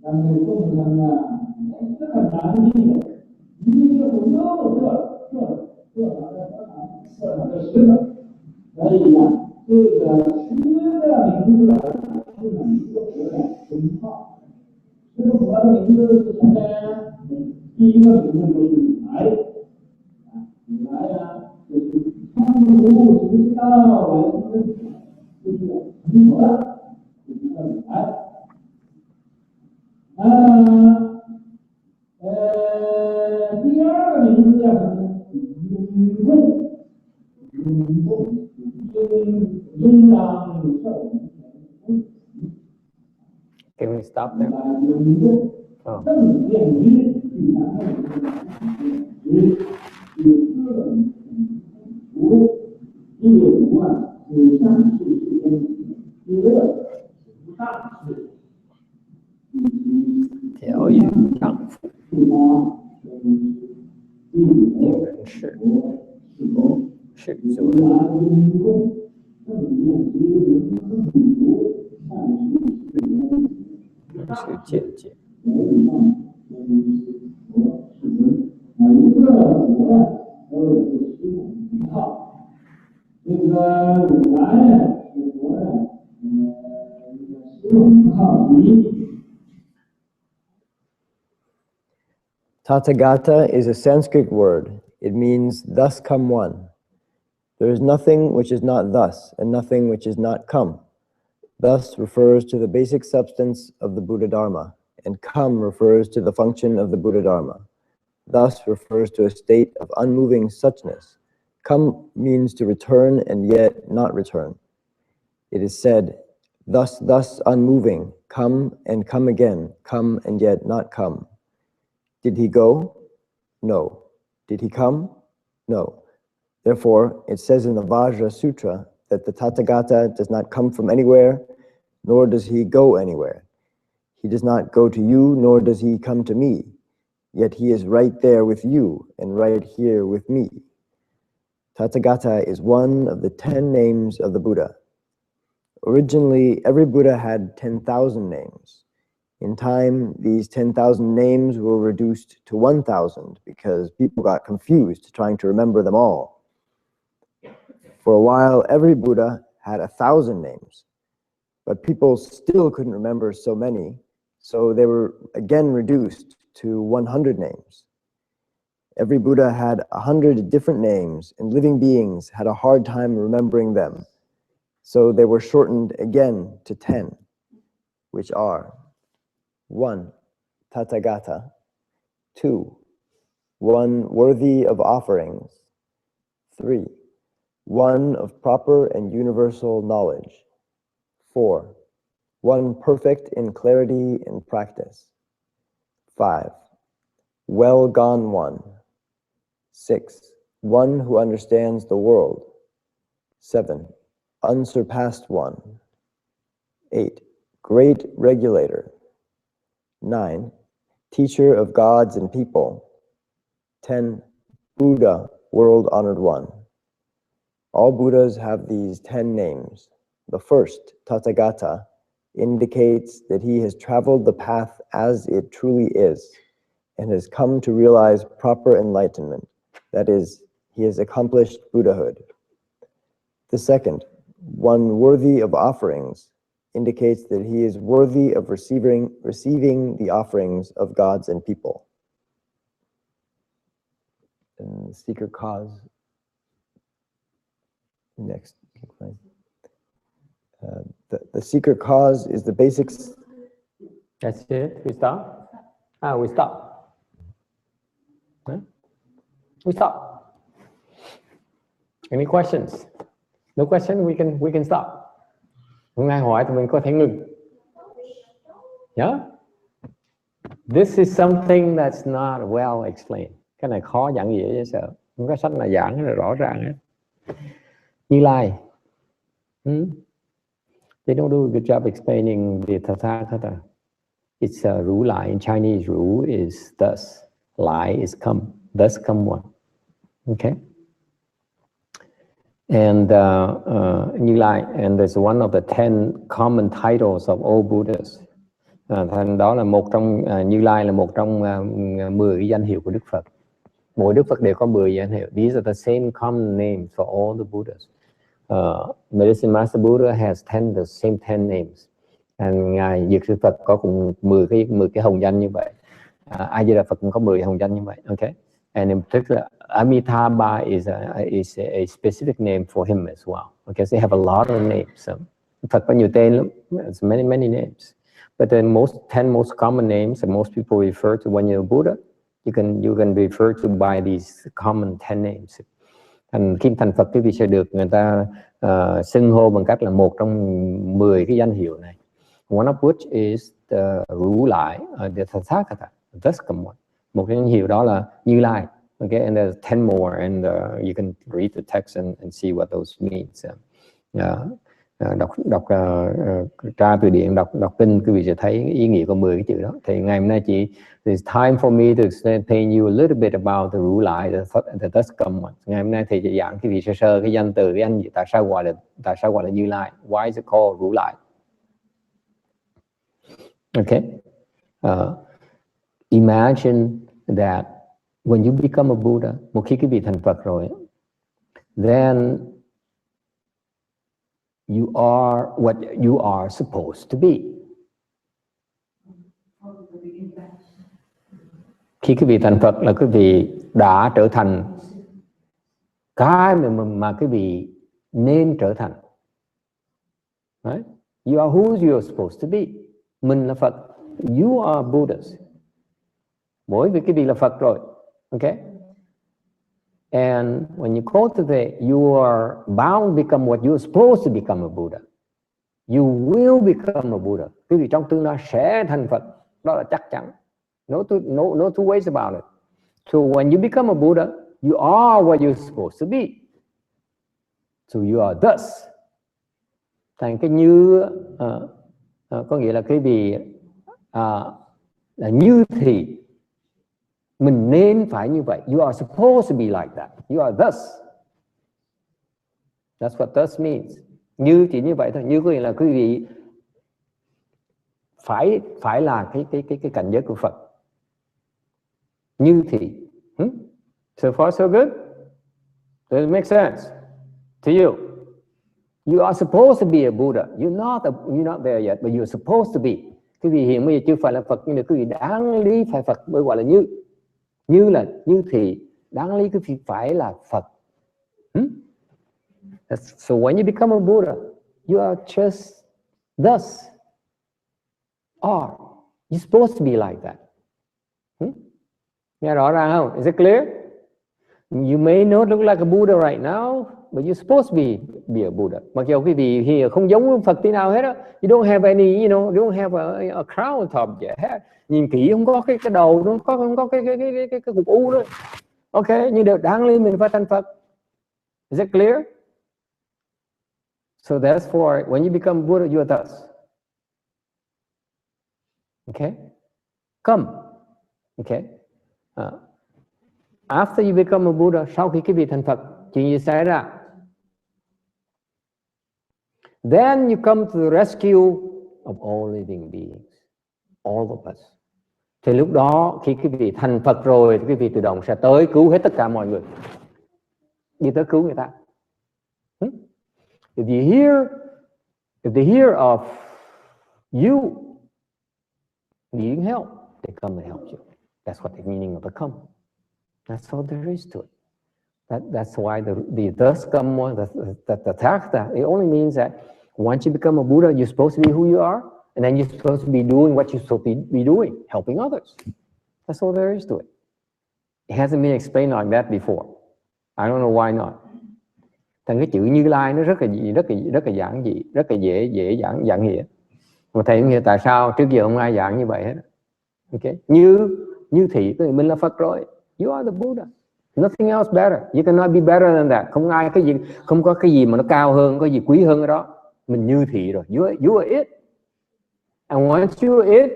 咱们众生啊，这很难记的，一个不又设了10个，所以呀，这个10个名字是每一个佛的名号。这个佛的名字是什么呢？第一个名字就是如来，如来呀，就是参悟十道来生的，就是成佛了，就是叫如来。第二个名字叫什么呢？应供，应当受。Can we stop there? 正见一，第三个名字第4个名字第5啊是上世之间，第6是上世。调御丈夫，令人事，是主是见解。一个佛呀，都有15种名号。这个如来呀，是佛的15种名号之一。Tathagata is a Sanskrit word. It means thus come one. There is nothing which is not thus, and nothing which is not come. Thus refers to the basic substance of the Buddha Dharma, and come refers to the function of the Buddha Dharma. Thus refers to a state of unmoving suchness. Come means to return and yet not return. It is said, thus unmoving, come and come again, come and yet not come. Did he go? No. Did he come? No. Therefore, it says in the Vajra Sutra that the Tathagata does not come from anywhere, nor does he go anywhere. He does not go to you, nor does he come to me. Yet he is right there with you and right here with me. Tathagata is one of the 10 names of the Buddha. Originally, every Buddha had 10,000 names. In time, these 10,000 names were reduced to 1,000 because people got confused trying to remember them all. For a while, every Buddha had 1,000 names, but people still couldn't remember so many, so they were again reduced to 100 names. Every Buddha had 100 different names, and living beings had a hard time remembering them, so they were shortened again to 10, which are 1. Tathagata. 2. One worthy of offerings. 3. One of proper and universal knowledge. 4. One perfect in clarity and practice. 5. Well gone one. 6. One who understands the world. 7. Unsurpassed one. 8. Great regulator. 9. Teacher of gods and people. 10. Buddha, world honored one. All Buddhas have these 10 names. The first, Tathagata, indicates that he has traveled the path as it truly is and has come to realize proper enlightenment. That is, he has accomplished Buddhahood. The second, one worthy of offerings, indicates that he is worthy of receiving the offerings of gods and people. And the secret cause. Next. The secret cause is the basics. That's it. We stop. We stop. Huh? We stop. Any questions? No question. We can stop. Không ai hỏi thì mình có thể ngừng. Yeah. This is something that's not well explained. Cái này khó giảng nghĩa dễ sợ. Không có sách nào giảng là rõ ràng hết. Như Lai. They don't do a good job explaining the Tathagata. It's a Ru Lai. In Chinese, Ru is thus. Lai is come. Thus come one. Okay? And Như Lai, and there's one of the 10 common titles of all Buddhas. Thành đó là một trong Như Lai là một trong 10 cái danh hiệu của Đức Phật. Mỗi Đức Phật đều có 10 danh hiệu. These are the same common names for all the Buddhas. Medicine Master Buddha has the same 10 names. And ngài Dược Sư Phật có cùng 10 cái hồng danh như vậy. A Di Đà Phật cũng có 10 hồng danh như vậy. Okay. And in particular, Amitabha is a specific name for him as well. Okay, so they have a lot of names. Phật có nhiều tên lắm. There's many names. But the 10 most common names that most people refer to when you're a Buddha, you can refer to by these common 10 names. Khi thành Phật quý vị sẽ được người ta xưng hô bằng cách là một trong 10 cái danh hiệu này. One of which is the Ru Lai, the Tathagata, thus come one. Một cái danh hiệu đó là Như Lai. Okay, and there's 10 more, and you can read the text and see what those means. Đọc tra từ điển, đọc kinh, quý vị sẽ thấy ý nghĩa của 10 cái chữ đó. Thì ngày hôm nay there's time for me to explain you a little bit about the Ru Lai, the thus come one. Ngày hôm nay thì chỉ giảng quý vị sơ cái danh từ, cái anh tại sao gọi là Như Lai. Why is it called Ru Lai? Okay. Imagine that when you become a Buddha, một khi quý vị thành Phật rồi, then you are what you are supposed to be. Khi quý vị thành Phật là quý vị đã trở thành cái mà quý vị nên trở thành. Right? You are who you are supposed to be. Mình là Phật. You are Buddhas. Mỗi vị quý vị là Phật rồi. Okay? And when you cultivate, you are bound to become what you're supposed to become a Buddha. You will become a Buddha. Quý vị trong tương lai sẽ thành Phật. Đó là chắc chắn. No two ways about it. So when you become a Buddha, you are what you're supposed to be. So you are thus. Thành cái như có nghĩa là quý vị là như thì mình nên phải như vậy. You are supposed to be like that. You are thus. That's what thus means. Như chỉ như vậy thôi. Như có nghĩa là quý vị phải là cái cảnh giới của Phật. Như thì. So far so good? Does it make sense to you? You are supposed to be a Buddha. You're not there yet, but you're supposed to be. Quý vị hiện bây giờ chưa phải là Phật, nhưng mà quý vị đáng lý phải Phật, bởi gọi là như. Như là như thì đáng lý quý vị phải là Phật. So when you become a Buddha, you are just thus are. You're supposed to be like that. Nghe rõ ràng không? Is it clear? You may not look like a Buddha right now, but you're supposed to be a Buddha. Mặc dù quý vị thì không giống Phật tí nào hết á. You don't have any, you don't have a crown on top of your head. Nhìn kỹ không có cái đầu, nó không có cái cục u đó. Ok, nhưng đều đáng lý mình phải thành Phật. Is it clear? So therefore, when you become Buddha, you are thus. Okay? come. Okay. After you become a Buddha, sau khi quý vị thành Phật, chuyện gì xảy ra? Then you come to the rescue of all living beings, all of us. Thì lúc đó khi quý vị thành Phật rồi, thì quý vị tự động sẽ tới cứu hết tất cả mọi người, đi tới cứu người ta. If they hear of you needing help, they come and help you. That's what the meaning of the come. That's all there is to it. That's why the thus come one, the thakta, it only means that once you become a Buddha, you're supposed to be who you are, and then you're supposed to be doing what you're supposed to be doing, helping others. That's all there is to it. It hasn't been explained like that before. I don't know why not. Thành cái chữ Như Lai nó rất là giản dị, rất là dễ giảng nghĩa. Mà thầy không hiểu tại sao trước giờ không ai giảng như vậy hết. Okay. Như thị mình là Phật rồi. You are the Buddha. Nothing else better. You cannot be better than that. Không có cái gì mà nó cao hơn, có gì quý hơn cái đó. Mình như thị rồi. You are it. And once you are it,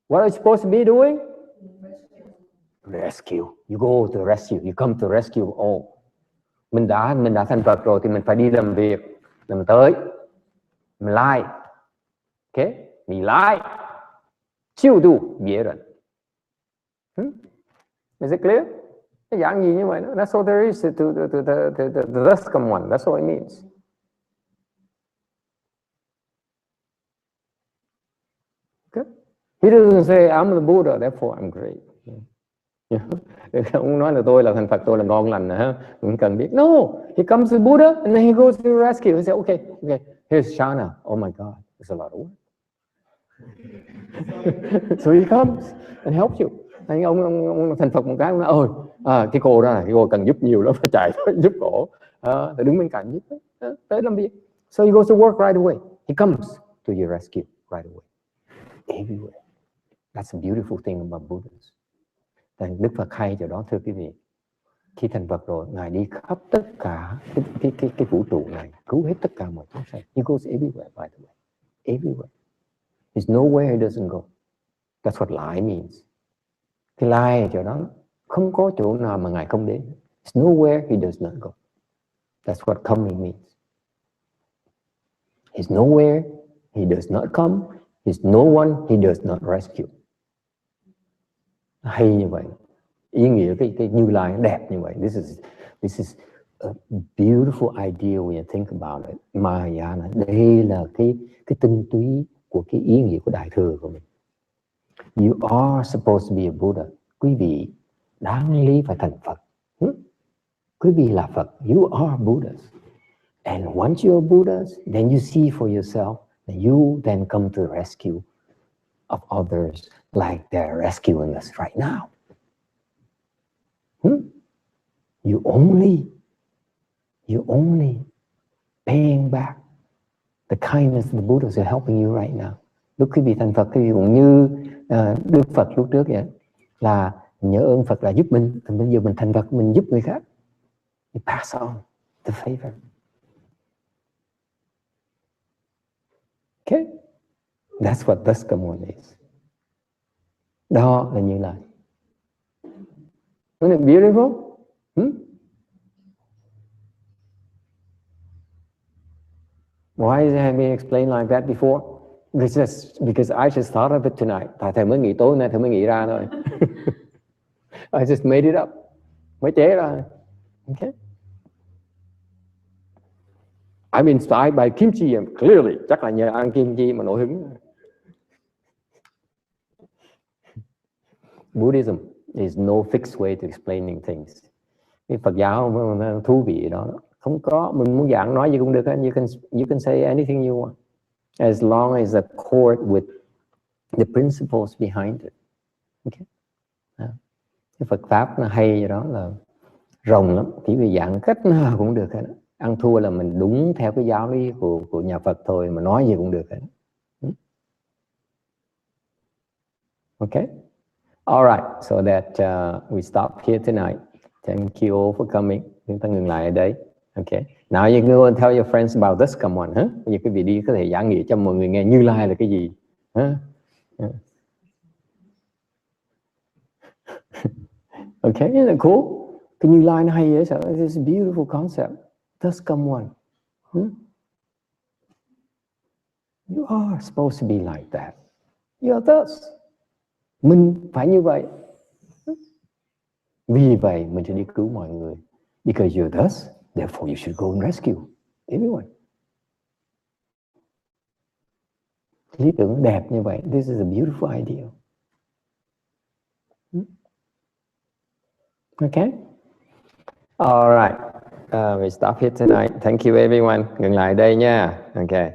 what are you supposed to be doing? Rescue. You go to rescue. You come to rescue all. Mình đã thành Phật rồi thì mình phải đi làm việc, làm tới, mình lai, ok, mình lai, chiêu tu别人. Is it clear? Cái dạng gì như vậy đó? That's all there is to the thus come one. That's all it means. Okay? He doesn't say I'm the Buddha, therefore I'm great. Ông nói là tôi là thành Phật, tôi là ngon lành nữa, không cần biết. No, he comes to Buddha and then he goes to rescue. He says, okay, here's Shana. Oh my God, there's a lot of work. So he comes and helps you. Ông thành Phật một cái, ông nói, ôi, cái cô đó, cái cô cần giúp nhiều lắm, phải chạy tới giúp cổ, đứng bên cạnh giúp, tới làm việc. So he goes to work right away. He comes to your rescue right away. Everywhere. That's a beautiful thing about Buddhas. Đức Phật hay chỗ đó, thưa quý vị. Khi thành Phật rồi, Ngài đi khắp tất cả cái vũ trụ này, cứu hết tất cả mọi chúng sanh. He goes everywhere, by the way. Everywhere. There's nowhere he doesn't go. That's what lie means. Cái lie ở chỗ đó, không có chỗ nào mà Ngài không đến. There's nowhere he does not go. That's what coming means. There's nowhere he does not come. There's no one he does not rescue. Hay như vậy, ý nghĩa cái Như Lai đẹp như vậy. This is a beautiful idea when you think about it. Mahayana, đây là cái tinh túy của cái ý nghĩa của Đại Thừa của mình. You are supposed to be a Buddha. Quý vị đáng lý phải thành Phật. Quý vị là Phật. You are Buddhas. And once you are Buddhas, then you see for yourself, and you then come to the rescue of others like they're rescuing us right now. You only paying back the kindness of the Buddhas who are helping you right now. Lúc quý vị thành Phật, quý vị cũng như Đức Phật lúc trước vậy, là nhớ ơn Phật là giúp mình, thì bây giờ mình thành Phật mình giúp người khác. You pass on the favor. Okay? That's what thus come one is. Đó là Như Lai. Isn't it beautiful? Why has it been explained like that before? Because I just thought of it tonight. Tại thầy mới nghĩ tối nay, thầy mới nghĩ ra thôi. I just made it up. Mới chế ra. Okay? I'm inspired by kimchi, and clearly, chắc là nhờ ăn kimchi mà nổi hứng. Buddhism is no fixed way to explaining things. Cái Phật giáo thú vị đó, không có, mình muốn giảng nói gì cũng được. You can say anything you want, as long as accord with the principles behind it. Okay? Cái Phật pháp nó hay vậy đó, là rộng lắm, chỉ vì giảng cách nào cũng được hết. Ăn thua là mình đúng theo cái giáo lý của nhà Phật thôi, mà nói gì cũng được hết. Okay? All right, so that we stop here tonight. Thank you all for coming. Chúng ta ngừng lại ở đây. Okay. Now you can go and tell your friends about this. Come on, huh? Bây giờ quý vị đi có thể giảng nghĩa cho mọi người nghe Như Lai là cái gì, huh? Okay, isn't that cool? Cái Như Lai nó hay vậy sao? This beautiful concept. Thus come one. You are supposed to be like that. You are thus. Mình phải như vậy. Vì vậy mình sẽ đi cứu mọi người. Because you're thus, therefore you should go and rescue everyone. Lý tưởng đẹp như vậy. This is a beautiful ideal. Okay. All right. We stop here tonight. Thank you everyone. Ngừng lại đây nha. Okay.